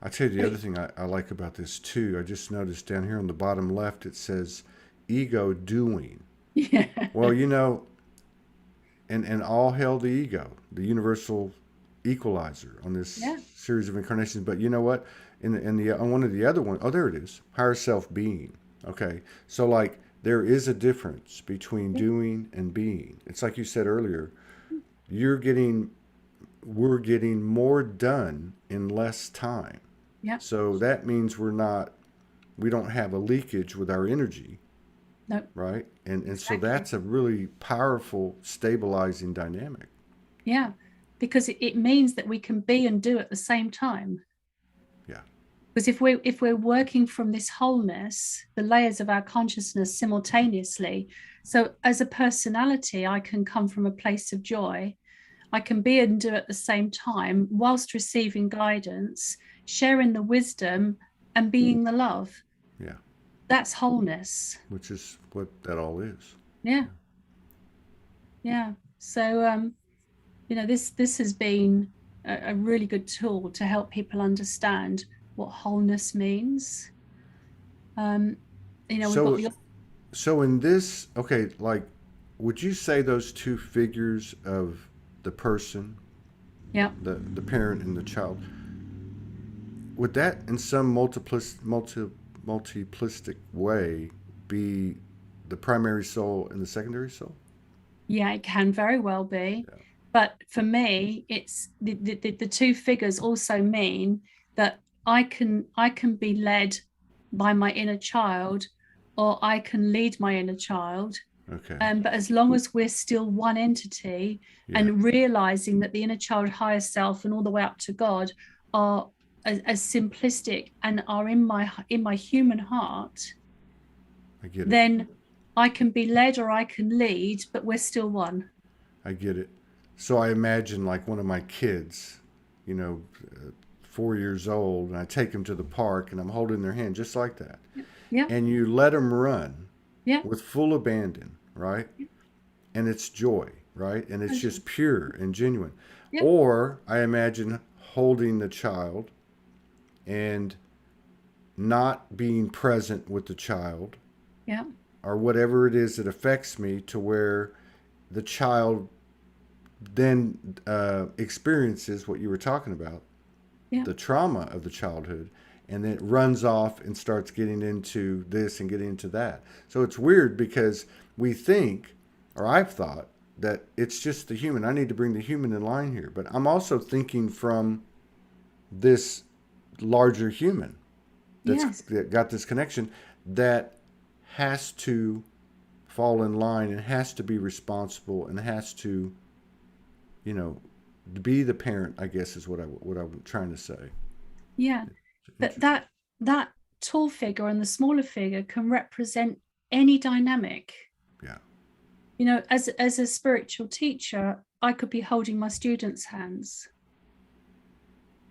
S1: I tell you the other thing I like about this too, I just noticed down here on the bottom left, it says ego doing.
S2: Yeah.
S1: Well, and all hail the ego, the universal equalizer on this series of incarnations. But you know what? On one of the other ones, oh, there it is, higher self being. Okay, so like there is a difference between doing and being. It's like you said earlier, we're getting more done in less time.
S2: Yeah.
S1: So that means we don't have a leakage with our energy.
S2: Nope.
S1: Right? And so that's a really powerful stabilizing dynamic.
S2: Yeah, because it means that we can be and do at the same time.
S1: Yeah.
S2: Because if we're working from this wholeness, the layers of our consciousness simultaneously, so as a personality, I can come from a place of joy. I can be and do at the same time whilst receiving guidance, sharing the wisdom, and being the love.
S1: Yeah.
S2: That's wholeness.
S1: Which is what that all is.
S2: Yeah. Yeah. So, this has been a really good tool to help people understand what wholeness means. We've got
S1: So in this, okay, like would you say those two figures of the person,
S2: Yeah.
S1: the parent and the child, would that in some multiplistic way be the primary soul and the secondary soul?
S2: Yeah, it can very well be.
S1: Yeah.
S2: But for me, it's the two figures also mean that I can be led by my inner child, or I can lead my inner child.
S1: Okay.
S2: But as long as we're still one entity,
S1: Yeah.
S2: and realizing that the inner child, higher self, and all the way up to God are as simplistic and are in my human heart,
S1: I get it.
S2: then I can be led or I can lead, but we're still one.
S1: I get it. So I imagine like one of my kids, you know, 4 years old, and I take them to the park and I'm holding their hand just like that.
S2: Yeah,
S1: And you let them run
S2: yeah,
S1: with full abandon, right? And it's joy, right? And it's just pure and genuine.
S2: yeah,
S1: Or I imagine holding the child and not being present with the child,
S2: yeah,
S1: or whatever it is that affects me, to where the child then experiences what you were talking about,
S2: yeah,
S1: the trauma of the childhood, and then it runs off and starts getting into this and getting into that. So it's weird because we think, or I've thought, that it's just the human. I need to bring the human in line here. But I'm also thinking from this larger human
S2: yes,
S1: that got this connection, that has to fall in line and has to be responsible and has to, you know, be the parent, I guess is what I'm trying to say.
S2: yeah. But
S1: Interesting.
S2: that tall figure and the smaller figure can represent any dynamic.
S1: Yeah.
S2: You know, as a spiritual teacher, I could be holding my students' hands.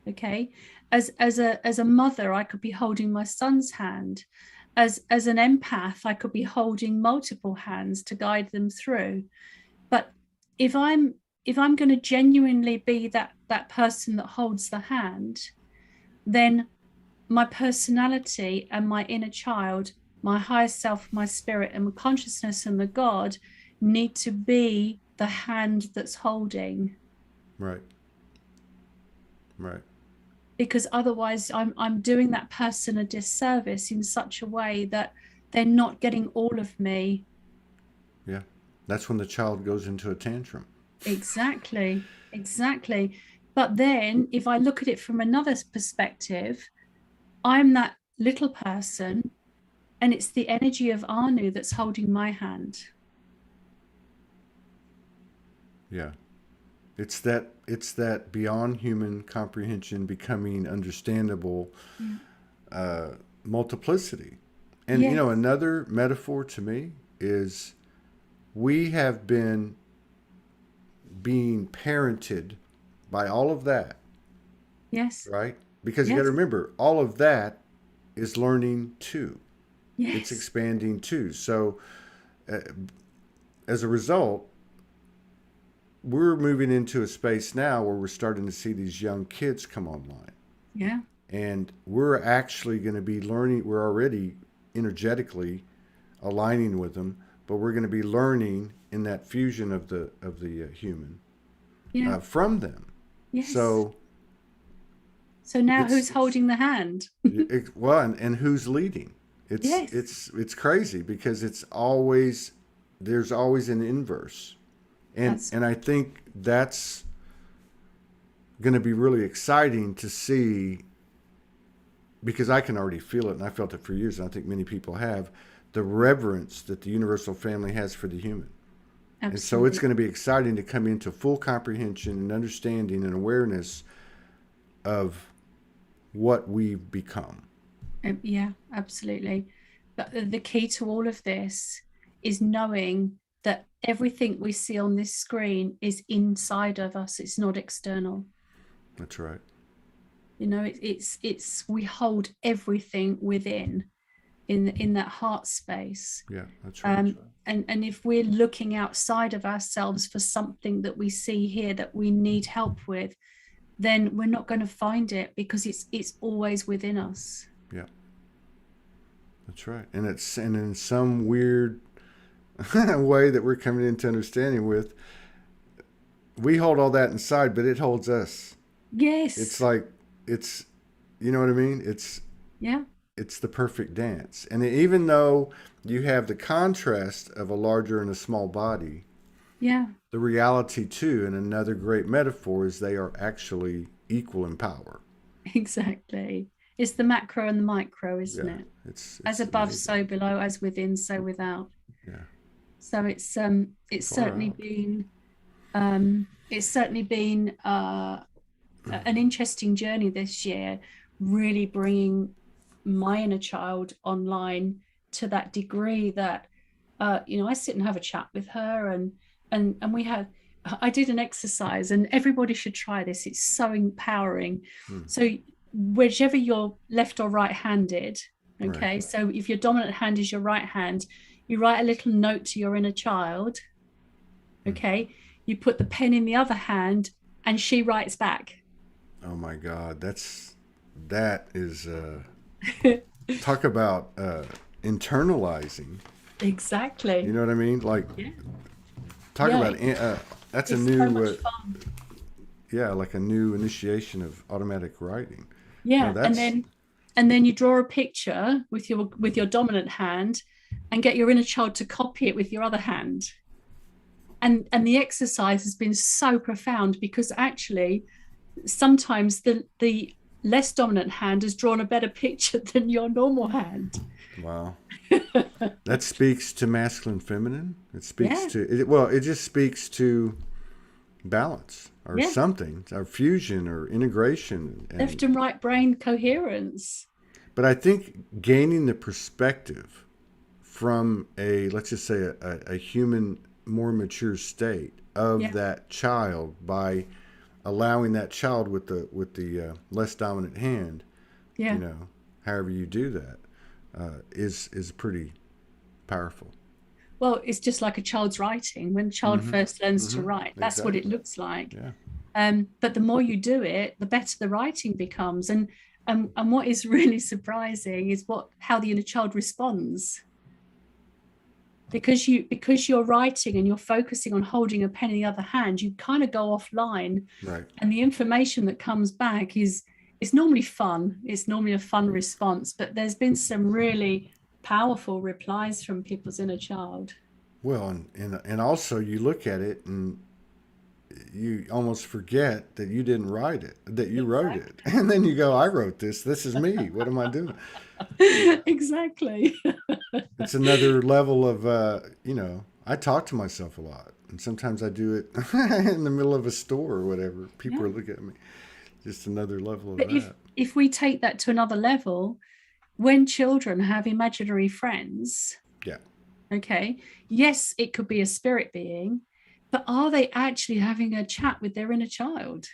S2: Okay. As a mother, I could be holding my son's hand. As an empath, I could be holding multiple hands to guide them through. But if I'm going to genuinely be that person that holds the hand, then my personality and my inner child, my higher self, my spirit, and my consciousness and the God need to be the hand that's holding.
S1: Right. Right.
S2: Because otherwise I'm doing that person a disservice in such a way that they're not getting all of me.
S1: Yeah. That's when the child goes into a tantrum.
S2: Exactly, exactly. But then if I look at it from another perspective, I'm that little person, and it's the energy of Anu that's holding my hand.
S1: Yeah. It's that beyond human comprehension becoming understandable
S2: Yeah.
S1: multiplicity. And
S2: Yes.
S1: another metaphor to me is we have been being parented by all of that,
S2: Yes.
S1: right? Because you got
S2: Yes.
S1: to remember, all of that is learning too. It's
S2: Yes.
S1: expanding too. So uh, as a result, we're moving into a space now where we're starting to see these young kids come online.
S2: Yeah.
S1: And we're actually going to be learning, we're already energetically aligning with them, but we're going to be learning in that fusion of the human
S2: Yeah.
S1: from them.
S2: Yes.
S1: So
S2: now
S1: it's
S2: who's holding the hand?
S1: well, and who's leading? It's
S2: Yes.
S1: it's crazy because there's always an inverse, and
S2: That's
S1: I think that's going to be really exciting to see, because I can already feel it, and I felt it for years, and I think many people have, the reverence that the universal family has for the human. And so it's
S2: absolutely.
S1: going to be exciting to come into full comprehension and understanding and awareness of what we've become.
S2: Yeah, absolutely. But the key to all of this is knowing that everything we see on this screen is inside of us. It's not external.
S1: That's right.
S2: You know, it's we hold everything within in that heart space.
S1: Yeah, that's right.
S2: And if we're looking outside of ourselves for something that we see here that we need help with, then we're not going to find it, because it's always within us.
S1: Yeah, that's right. And in some weird way that we're coming into understanding with, we hold all that inside, but it holds us. It's
S2: Yes.
S1: like, it's, you know what I mean?
S2: Yeah.
S1: It's the perfect dance. And even though you have the contrast of a larger and a small body,
S2: Yeah.
S1: the reality too, and another great metaphor, is they are actually equal in power.
S2: Exactly. It's the macro and the micro, isn't
S1: Yeah,
S2: it? As
S1: it's
S2: above,
S1: amazing.
S2: so below, as within, so without.
S1: Yeah,
S2: So it's
S1: far
S2: certainly
S1: out.
S2: been it's certainly been an interesting journey this year, really bringing my inner child online to that degree that I sit and have a chat with her, and we have. I did an exercise, and everybody should try this. It's so empowering.
S1: Hmm.
S2: So whichever you're left or right-handed,
S1: Right.
S2: okay. So if your dominant hand is your right hand, you write a little note to your inner child,
S1: Hmm.
S2: okay. You put the pen in the other hand, and she writes back.
S1: Oh my God, that is talk about internalizing. You
S2: Exactly.
S1: know what I mean? Like,
S2: Yeah.
S1: talk
S2: Yeah.
S1: about that's a
S2: It's so
S1: new
S2: much fun.
S1: yeah, like a new initiation of automatic writing. No,
S2: Yeah. And
S1: that's
S2: then you draw a picture with your dominant hand and get your inner child to copy it with your other hand. And the exercise has been so profound because actually sometimes the less dominant hand has drawn a better picture than your normal hand.
S1: wow. That speaks to masculine, feminine. It speaks
S2: Yeah.
S1: to it. Well, it just speaks to balance or
S2: Yeah.
S1: something, or fusion or integration.
S2: Left
S1: And
S2: and right brain coherence.
S1: but I think gaining the perspective from a, let's just say, a human, more mature state of
S2: Yeah.
S1: that child, by allowing that child with the less dominant hand, you
S2: Yeah.
S1: know, however you do that, is pretty powerful.
S2: Well, it's just like a child's writing. When a child
S1: Mm-hmm.
S2: first learns to
S1: Mm-hmm.
S2: write, that's what it
S1: Exactly.
S2: looks like.
S1: Yeah.
S2: But the more you do it, the better the writing becomes. And what is really surprising is what how the inner child responds. Because you're writing and you're focusing on holding a pen in the other hand, you kind of go offline,
S1: Right.
S2: and the information that comes back is it's normally fun. It's normally a fun response, but there's been some really powerful replies from people's inner child.
S1: Well, and also you look at it and you almost forget that you didn't write it, that you wrote it,
S2: Exactly.
S1: and then you go, "I wrote this. This is me. What am I doing?"
S2: Exactly.
S1: It's another level of I talk to myself a lot, and sometimes I do it in the middle of a store or whatever. People
S2: Yeah.
S1: are looking at me. Just another level of
S2: But
S1: that.
S2: if we take that to another level, when children have imaginary friends,
S1: Yeah,
S2: okay, yes, it could be a spirit being, but are they actually having a chat with their inner child?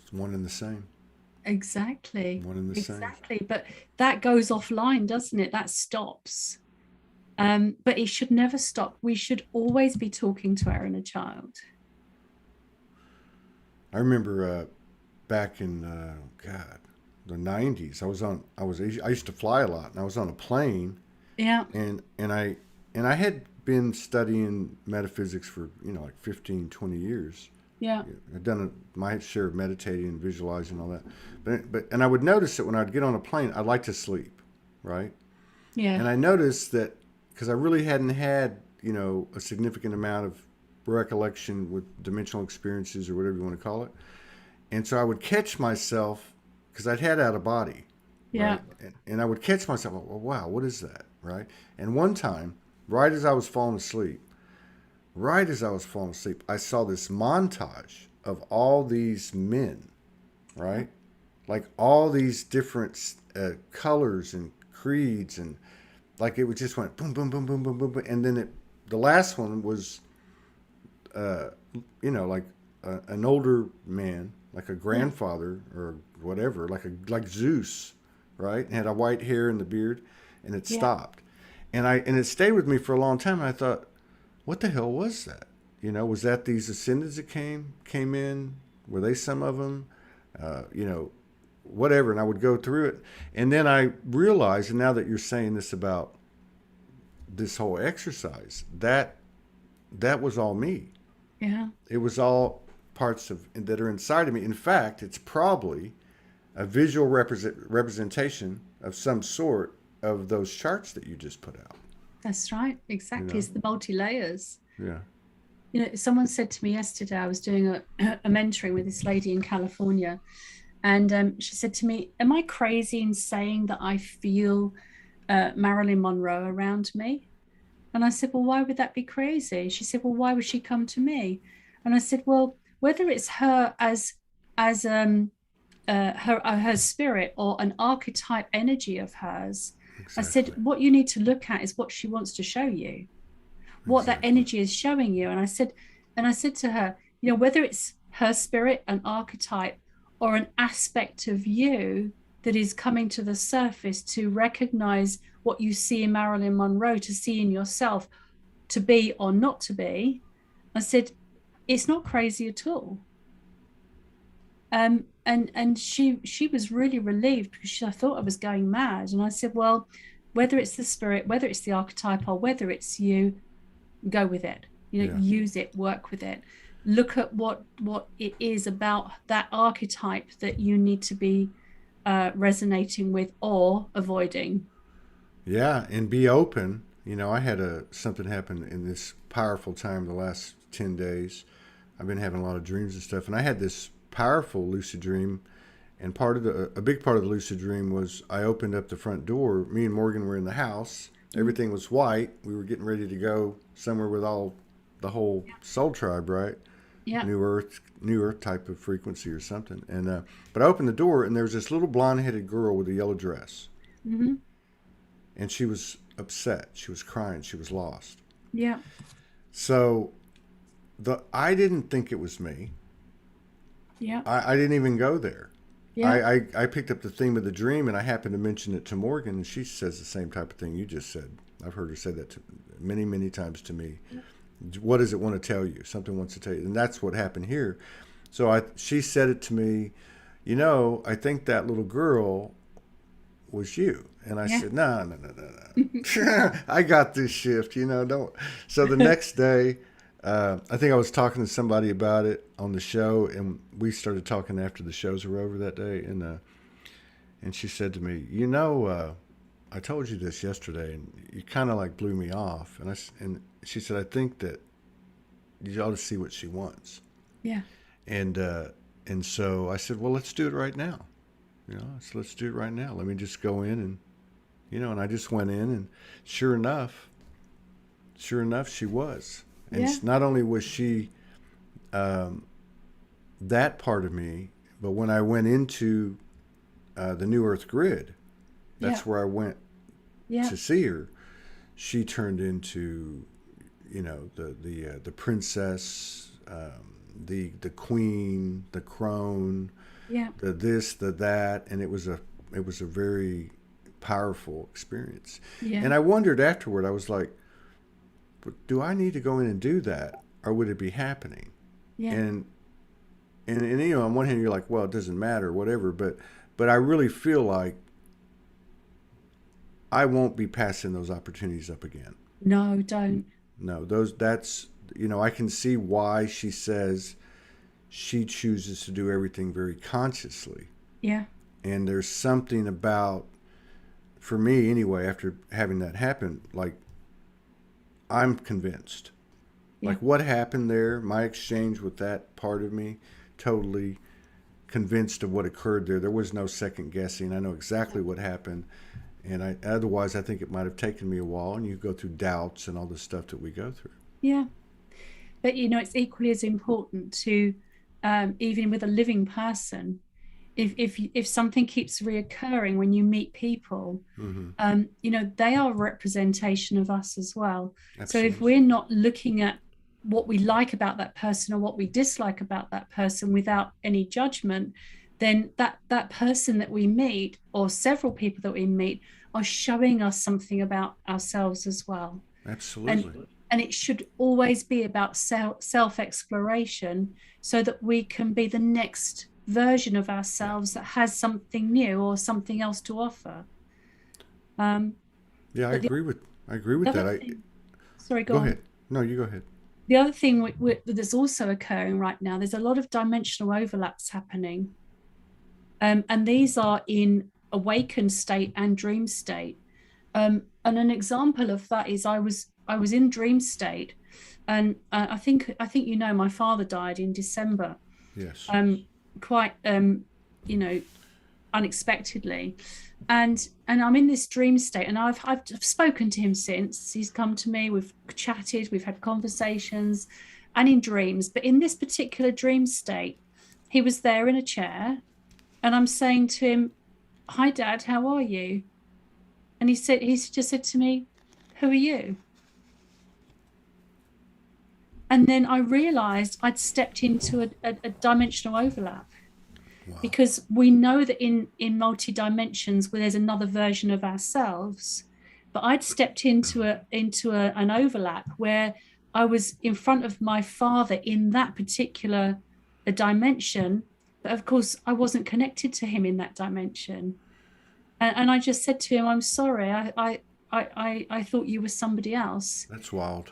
S1: it's one and the same.
S2: Exactly.
S1: One and the same.
S2: Exactly. But that goes offline, doesn't it? That stops. But it should never stop. We should always be talking to our inner child.
S1: I remember back in God, the '90s. I used to fly a lot, and I was on a plane,
S2: Yeah.
S1: and I had been studying metaphysics for like 15, 20 years.
S2: Yeah.
S1: I'd done my share of meditating and visualizing and all that, and I would notice that when I'd get on a plane, I'd like to sleep, right?
S2: Yeah.
S1: And I noticed that because I really hadn't had a significant amount of recollection with dimensional experiences or whatever you want to call it, and so I would catch myself because I'd had out of body,
S2: Yeah.
S1: right? And I would catch myself, oh, wow, what is that, right? And one time, right as I was falling asleep, right as I was falling asleep, I saw this montage of all these men, right? Like all these different colors and creeds, and like it would just went boom, boom, boom, boom, boom, boom, boom. And then the last one was, uh, like an older man, like a
S2: Yeah.
S1: grandfather or whatever, like Zeus, right? And had a white hair and the beard, and it
S2: Yeah.
S1: stopped, and it stayed with me for a long time. And I thought, what the hell was that? Was that these ascendants that came in? Were they some of them? Whatever. And I would go through it, and then I realized, and now that you're saying this about this whole exercise, that was all me.
S2: Yeah.
S1: It was all parts of that are inside of me. In fact, it's probably a visual representation of some sort of those charts that you just put out.
S2: That's right.
S1: You
S2: Exactly.
S1: know?
S2: It's the multi-layers.
S1: Yeah.
S2: You know, someone said to me yesterday, I was doing a mentoring with this lady in California, and she said to me, am I crazy in saying that I feel Marilyn Monroe around me? And I said, well, why would that be crazy? She said, well, why would she come to me? And I said, well, whether it's her as her spirit or an archetype energy of hers, I said,
S1: Exactly.
S2: what you need to look at is what she wants to show you, what that
S1: Exactly.
S2: energy is showing you. And I said to her, you know, whether it's her spirit, an archetype, or an aspect of you that is coming to the surface to recognize what you see in Marilyn Monroe, to see in yourself, to be or not to be, I said, it's not crazy at all. And she was really relieved because I thought I was going mad. And I said, well, whether it's the spirit, whether it's the archetype, or whether it's you, go with it. You know,
S1: Yeah.
S2: use it, work with it. Look at what it is about that archetype that you need to be resonating with or avoiding.
S1: Yeah, and be open. You know, I had something happen in this powerful time the last 10 days. I've been having a lot of dreams and stuff, and I had this powerful lucid dream. And a big part of the lucid dream was I opened up the front door. Me and Morgan were in the house.
S2: Mm.
S1: Everything was white. We were getting ready to go somewhere with the whole soul tribe, right?
S2: Yeah.
S1: New Earth type of frequency or something. And but I opened the door, and there was this little blonde-headed girl with a yellow dress,
S2: Mm-hmm.
S1: and she was upset. She was crying. She was lost.
S2: Yeah.
S1: So I didn't think it was me.
S2: Yeah.
S1: I didn't even go there.
S2: Yeah.
S1: I picked up the theme of the dream, and I happened to mention it to Morgan, and she says the same type of thing you just said. I've heard her say that many, many times to me. What does it want to tell you? Something wants to tell you, and that's what happened here. So she said it to me. You know, I think that little girl was you. And I
S2: Yeah.
S1: said, no, no, no, no, no. I got this shift, you know, don't. So the next day, I think I was talking to somebody about it on the show, and we started talking after the shows were over that day. And she said to me, you know, I told you this yesterday, and you kind of like blew me off. And she said, I think that you ought to see what she wants.
S2: Yeah.
S1: And and so I said, well, let's do it right now. You know, so let's do it right now. Let me just go in and, you know, and I just went in, and sure enough, she was. And
S2: Yeah.
S1: not only was she um, that part of me, but when I went into the New Earth grid,
S2: Yeah.
S1: that's where I went
S2: Yeah.
S1: to see her. She turned into, you know, the princess, the queen, the crone,
S2: Yeah.
S1: the this, the that, and it was a very powerful experience.
S2: Yeah.
S1: And I wondered afterward. I was like, do I need to go in and do that, or would it be happening?
S2: Yeah.
S1: And you know, on one hand, you're like, well, it doesn't matter, whatever. But I really feel like I won't be passing those opportunities up again.
S2: No, don't.
S1: No, that's, you know, I can see why she says she chooses to do everything very consciously.
S2: Yeah.
S1: And there's something about, for me anyway, after having that happen, like, I'm convinced.
S2: Yeah.
S1: Like, what happened there, my exchange with that part of me, totally convinced of what occurred there. There was no second guessing. I know exactly what happened. And otherwise, I think it might have taken me a while, and you go through doubts and all the stuff that we go through.
S2: Yeah. But you know, it's equally as important to, even with a living person, if something keeps reoccurring when you meet people,
S1: Mm-hmm.
S2: you know, they are a representation of us as well. So if
S1: Absolutely.
S2: we're not looking at what we like about that person or what we dislike about that person without any judgment, then that person that we meet, or several people that we meet, are showing us something about ourselves as well. and
S1: Absolutely.
S2: and it should always be about self exploration, so that we can be the next version of
S1: Yeah.
S2: ourselves that has something new or something else to offer. um
S1: Yeah, I
S2: but the
S1: agree with. I agree
S2: The
S1: with that.
S2: other
S1: I
S2: thing, sorry, go
S1: Go
S2: on.
S1: ahead. No, you go ahead.
S2: The other thing that's also occurring right now, there's a lot of dimensional overlaps happening. And these are in awakened state and dream state. And an example of that is I was in dream state, and I think my father died in December,
S1: Yes.
S2: um, quite you know unexpectedly, and I'm in this dream state, and I've spoken to him since. He's come to me, we've chatted, we've had conversations, and in dreams. But in this particular dream state, he was there in a chair, and I'm saying to him, "Hi, Dad, how are you?" And he's just said to me, "Who are you?" And then I realized I'd stepped into a dimensional overlap,
S1: Wow.
S2: because we know that in multi dimensions where there's another version of ourselves, but I'd stepped an overlap where I was in front of my father in that particular dimension, but of course I wasn't connected to him in that dimension. And I just said to him, "I'm sorry, I thought you were somebody else."
S1: That's wild.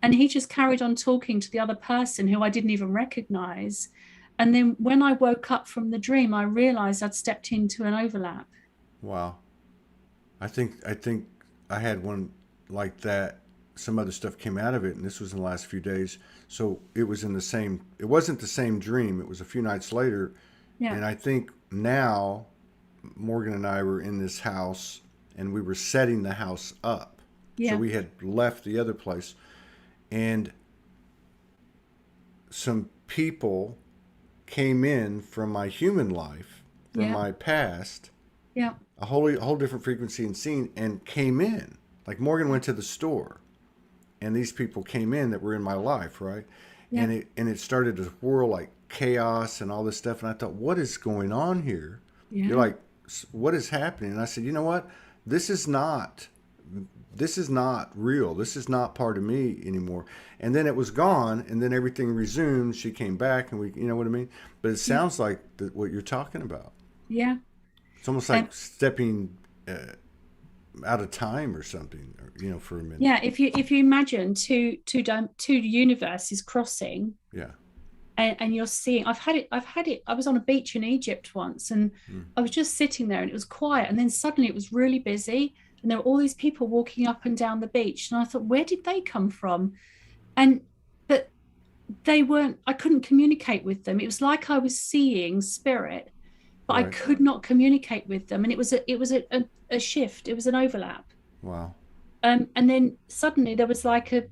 S2: And he just carried on talking to the other person who I didn't even recognize. And then when I woke up from the dream, I realized I'd stepped into an overlap.
S1: Wow. I think I had one like that. Some other stuff came out of it, and this was in the last few days. So it was in the same. It wasn't the same dream. It was a few nights later,
S2: Yeah.
S1: and I think now Morgan and I were in this house, and we were setting the house up. So
S2: Yeah.
S1: we had left the other place, and some people came in from my human life, from
S2: Yeah.
S1: my past,
S2: Yeah.
S1: a whole different frequency and scene, and came in. Like Morgan went to the store, and these people came in that were in my life, right?
S2: Yeah.
S1: And it started to whirl like chaos and all this stuff. And I thought, what is going on here? You're
S2: Yeah.
S1: like, what is happening? And I said, you know what? This is not. This is not real. This is not part of me anymore. And then it was gone, and then everything resumed. She came back, and you know what I mean? But it
S2: Yeah.
S1: sounds like what you're talking about.
S2: Yeah.
S1: It's almost
S2: Um,
S1: like stepping out of time or something, for a minute.
S2: yeah. If you imagine two universes crossing,
S1: Yeah.
S2: and you're seeing, I've had it. I was on a beach in Egypt once, and
S1: Mm.
S2: I was just sitting there, and it was quiet, and then suddenly it was really busy, and there were all these people walking up and down the beach, and I thought, where did they come from? And but they weren't, I couldn't communicate with them. It was like I was seeing spirit, but I
S1: Right.
S2: could not communicate with them. And it was a shift. It was an overlap.
S1: Wow.
S2: And then suddenly there was like a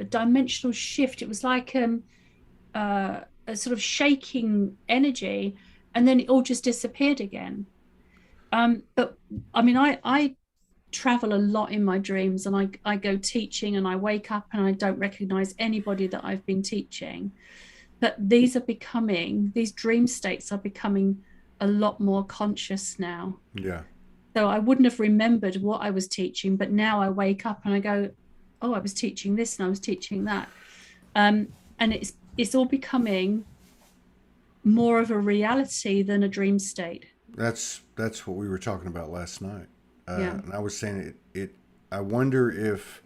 S2: dimensional shift. It was like a sort of shaking energy, and then it all just disappeared again. But I mean, I travel a lot in my dreams, and I go teaching, and I wake up and I don't recognize anybody that I've been teaching. But these dream states are becoming a lot more conscious now.
S1: Yeah.
S2: So I wouldn't have remembered what I was teaching, but now I wake up and I go, "Oh, I was teaching this and I was teaching that." And it's all becoming more of a reality than a dream state.
S1: That's what we were talking about last night,
S2: Yeah.
S1: and I was saying it. I wonder if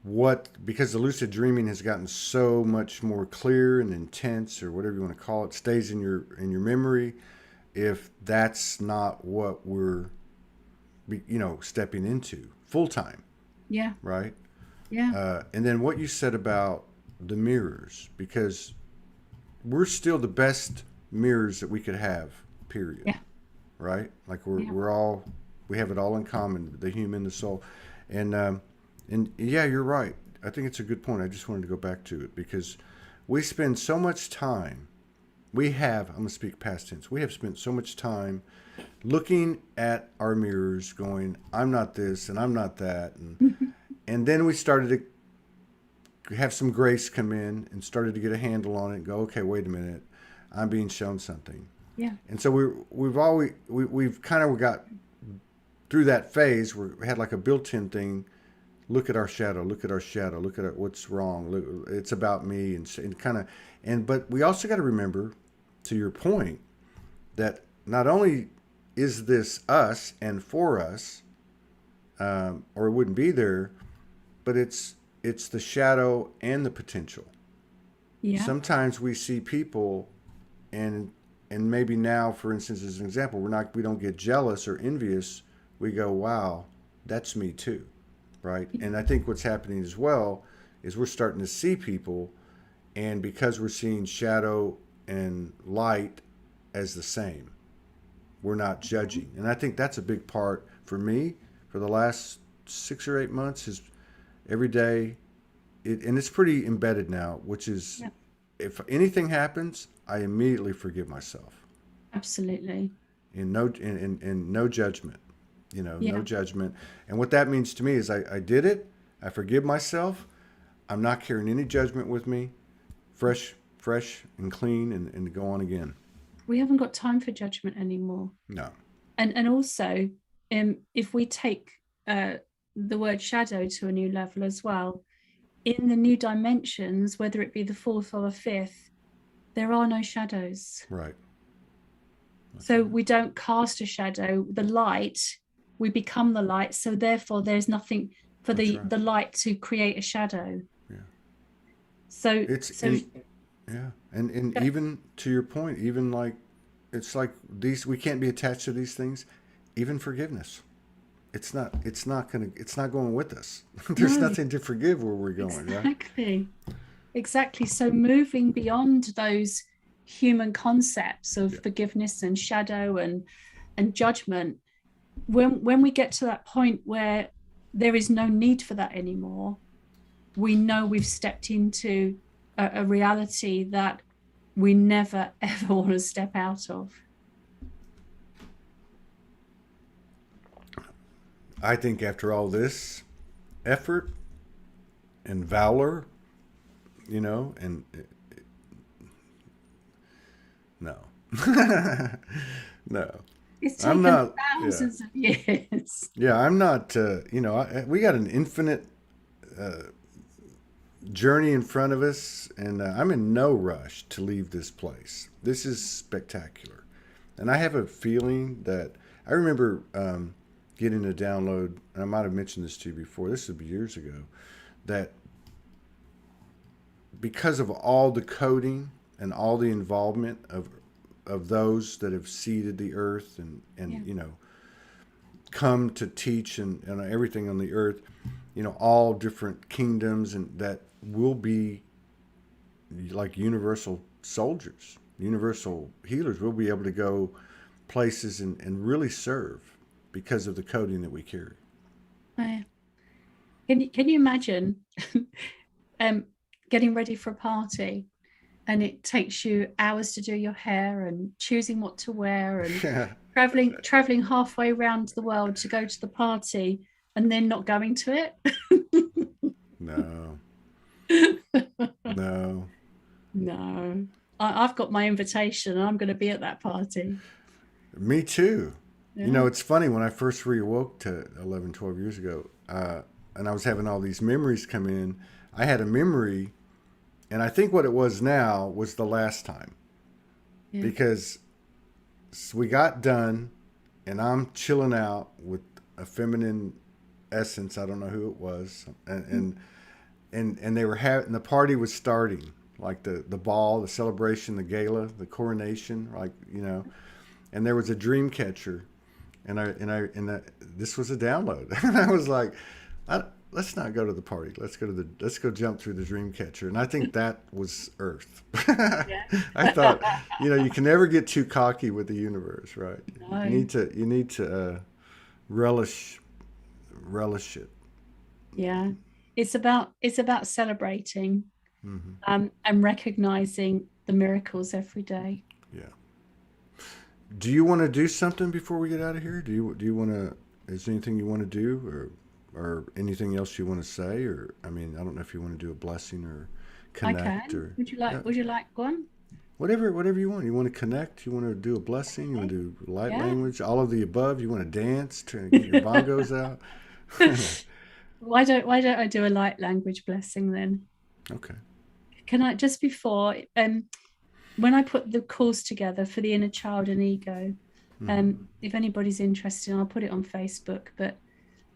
S1: what because the lucid dreaming has gotten so much more clear and intense, or whatever you want to call it, stays in your memory. If that's not what we're stepping into full time,
S2: Yeah.
S1: right?
S2: Yeah.
S1: And then what you said about the mirrors, because we're still the best mirrors that we could have, period.
S2: Yeah.
S1: Right? Like
S2: Yeah.
S1: we have it all in common, the human, the soul, and yeah, you're right. I think it's a good point. I just wanted to go back to it because we spend so much time. I'm gonna speak past tense. We have spent so much time looking at our mirrors, going, "I'm not this and I'm not that," and then we started to have some grace come in and started to get a handle on it and go, "Okay, wait a minute, I'm being shown something."
S2: Yeah.
S1: And so we've kind of got through that phase where we had like a built-in thing. Look at our shadow. Look at our shadow. Look at what's wrong. Look, it's about me, and kind of, but we also got to remember, to your point, that not only is this us and for us, or it wouldn't be there. But it's the shadow and the potential.
S2: Yeah.
S1: Sometimes we see people, and maybe now, for instance, as an example, we don't get jealous or envious. We go, wow, that's me too, right? And I think what's happening as well is we're starting to see people, and because we're seeing shadow and light as the same, we're not judging. And I think that's a big part for me for the last 6 or 8 months is every day, and it's pretty embedded now, which is
S2: Yeah.
S1: if anything happens, I immediately forgive myself.
S2: Absolutely.
S1: In no judgment, no
S2: Yeah.
S1: judgment. And what that means to me is I did it. I forgive myself. I'm not carrying any judgment with me. Fresh and clean, and to go on again.
S2: We haven't got time for judgment anymore.
S1: No.
S2: And also, if we take the word shadow to a new level as well, in the new dimensions, whether it be the fourth or the fifth, there are no shadows.
S1: Right.
S2: So we don't cast a shadow. The light, we become the light. So therefore, there's nothing for the light to create a shadow.
S1: Yeah.
S2: So
S1: yeah, and even to your point, even like it's like these we can't be attached to these things. Even forgiveness, it's not going with us. There's
S2: no,
S1: nothing to forgive where we're going.
S2: exactly. Right? Exactly. So moving beyond those human concepts of forgiveness and shadow and judgment, when we get to that point where there is no need for that anymore, we know we've stepped into a reality that we never ever want to step out of.
S1: I think after all this effort and valor, and no, no,
S2: It's
S1: I'm
S2: taken
S1: not.
S2: thousands of years.
S1: Yeah, I'm not. We got an infinite journey in front of us, and I'm in no rush to leave this place. This is spectacular, and I have a feeling that I remember getting a download, and I might have mentioned this to you before. This would be years ago, that because of all the coding and all the involvement of those that have seeded the earth and come to teach and everything on the earth, all different kingdoms, and that will be like universal soldiers, universal healers. We'll be able to go places and really serve because of the coding that we carry.
S2: Can you imagine getting ready for a party, and it takes you hours to do your hair and choosing what to wear and
S1: Yeah.
S2: traveling halfway around the world to go to the party and then not going to it?
S1: No. No.
S2: No. I've got my invitation and I'm going to be at that party.
S1: Me too.
S2: Yeah.
S1: It's funny, when I first reawoke to 11, 12 years ago, and I was having all these memories come in, I had a memory, and I think what it was now was the last time.
S2: Yeah.
S1: Because we got done, and I'm chilling out with a feminine essence. I don't know who it was. And they were having, the party was starting, like the ball, the celebration, the gala, the coronation, and there was a dream catcher, and this was a download. And I was like, let's not go to the party. Let's go jump through the dream catcher. And I think that was Earth.
S2: Yeah.
S1: I thought, you can never get too cocky with the universe, right?
S2: No.
S1: You need to relish it.
S2: Yeah. It's about celebrating and recognizing the miracles every day.
S1: Yeah. Do you want to do something before we get out of here? Do you want to? Is there anything you want to do, or anything else you want to say? Or I don't know if you want to do a blessing or connect.
S2: I can.
S1: Or
S2: Would you like? Would you like one?
S1: Whatever you want. You want to connect? You want to do a blessing? You want to do light
S2: Yeah.
S1: language? All of the above? You want to dance? Try to get your bongos out?
S2: Why don't I do a light language blessing then?
S1: Okay.
S2: Can I, just before, when I put the course together for the inner child and ego, if anybody's interested, I'll put it on Facebook. But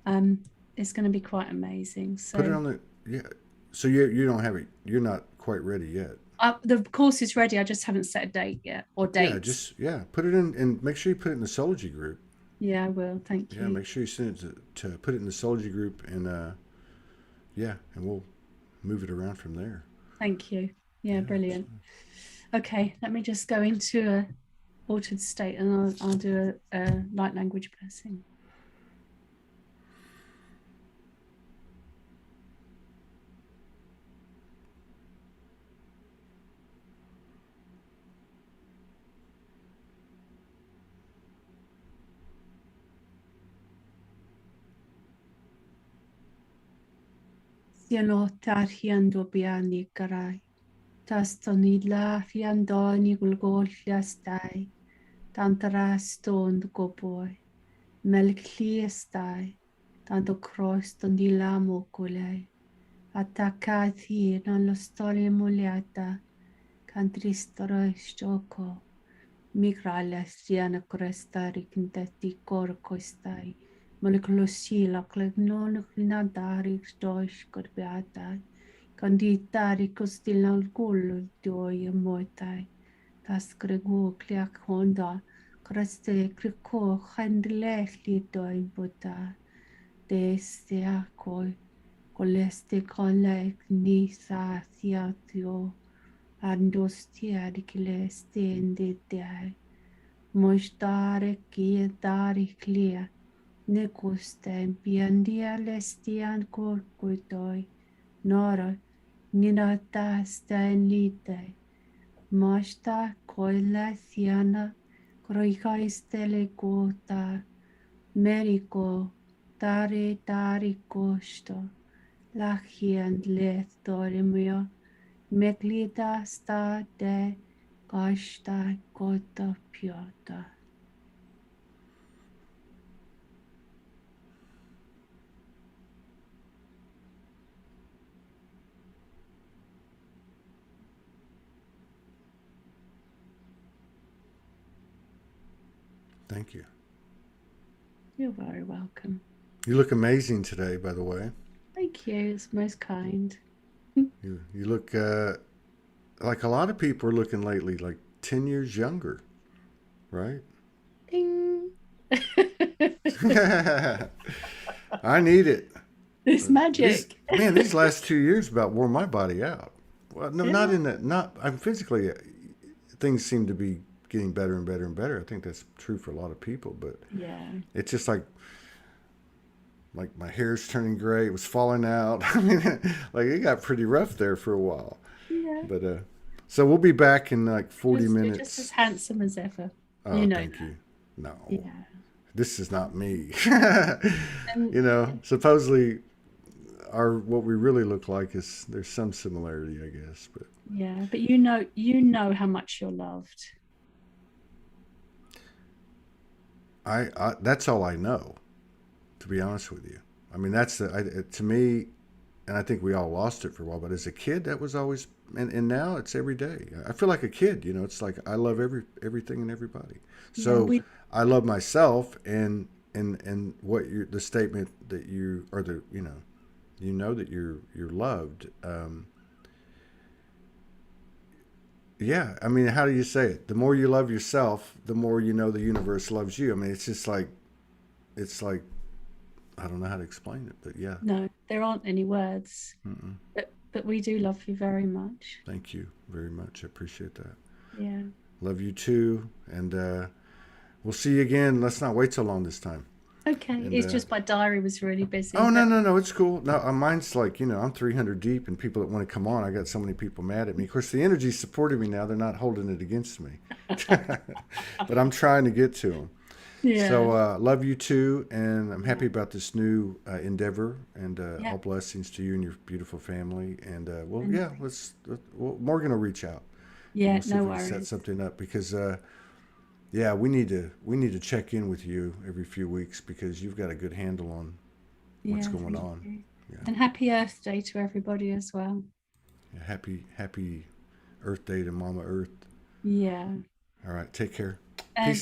S2: Um, it's going to be quite amazing.
S1: Put it
S2: So
S1: on the yeah. So you don't have it. You're not quite ready yet.
S2: the course is ready. I just haven't set a date yet or
S1: Yeah,
S2: dates.
S1: just yeah. Put it in and make sure you put it in the Soulogy group.
S2: Yeah, I will. Thank
S1: Yeah,
S2: you.
S1: make sure you send it to put it in the Soulogy group and yeah, and we'll move it around from there.
S2: Thank you. Yeah,
S1: Yeah,
S2: brilliant.
S1: absolutely.
S2: Okay, let me just go into a altered state and I'll do a light language blessing. Siano tarhiando biani karai. Tastoni la fiandoni gulgoliastai. Tantara stond goboy. Melkliestai. Tanto cross tondi la mokulei. Attaccati non lo storia muliata. Cantristoro stoko. Migrale siana crestari quintetti corcostai. Moleculosila clegnon clinadari stoish corbeatai. Candidari costilla gullo doi moitai. Tas gregu cliac honda. Creste crico handlechli doi buta. Deste acoi. Coleste colec ni sa thiatio. Andostia di celeste dai. Mostare kia dari clia. Ne gusten biandia lestian corcutoi. Nora nina ta stan lite. Masta coila siana. Croica stele gota. Merico. Dari costo. Lachian lethdorimio. Meglida sta de gosta gota piota.
S1: Thank you.
S2: You're very welcome.
S1: You look amazing today, by the way.
S2: Thank you. It's most kind.
S1: You look like a lot of people are looking lately, like 10 years younger, right?
S2: Ding.
S1: I need it.
S2: It's
S1: These
S2: magic.
S1: man, these last 2 years about wore my body out. Well, no, not
S2: Yeah.
S1: in that. Not I'm physically. Things seem to be getting better and better and better. I think that's true for a lot of people, but
S2: Yeah.
S1: it's just like my hair's turning gray. It was falling out. I mean, like it got pretty rough there for a while.
S2: Yeah.
S1: But so we'll be back in like 40
S2: You're just as
S1: minutes.
S2: handsome as ever.
S1: Oh,
S2: You know
S1: thank
S2: that.
S1: you. No,
S2: Yeah.
S1: this is not me.
S2: And
S1: Supposedly our what we really look like is there's some similarity, I guess. But
S2: yeah, but you know how much you're loved.
S1: I that's all I know, to be honest with you. I mean, to me, and I think we all lost it for a while. But as a kid, that was always, and now it's every day. I feel like a kid. It's like I love everything and everybody.
S2: Yeah,
S1: So
S2: we
S1: I love myself, and what the statement that you or the that you're loved. Yeah, I mean, how do you say it? The more you love yourself, the more you know the universe loves you. I mean, it's just like it's like I don't know how to explain it, but yeah.
S2: no, there aren't any words.
S1: Mm-mm.
S2: But we do love you very much.
S1: Thank you very much. I appreciate that.
S2: Yeah.
S1: Love you too, and we'll see you again. Let's not wait so long this time.
S2: Okay.
S1: And
S2: It's just my diary was really busy,
S1: oh no
S2: but
S1: no no, it's cool. No, mine's like I'm 300 deep, and people that want to come on, I got so many people mad at me. Of course, the energy's supporting me now. They're not holding it against me, but I'm trying to get to them.
S2: yeah.
S1: So love you too, and I'm happy about this new endeavor, and
S2: Yeah.
S1: all blessings to you and your beautiful family. And well,
S2: And
S1: yeah, Morgan will reach out, and
S2: yeah,
S1: we'll see if
S2: no
S1: we can set
S2: worries.
S1: something up because yeah, we need to check in with you every few weeks because you've got a good handle on what's
S2: Yeah,
S1: going
S2: thank
S1: on.
S2: you.
S1: Yeah,
S2: And happy Earth Day to everybody as well.
S1: yeah, happy Earth Day to Mama Earth.
S2: Yeah.
S1: All right, take care.
S2: And
S1: Peace.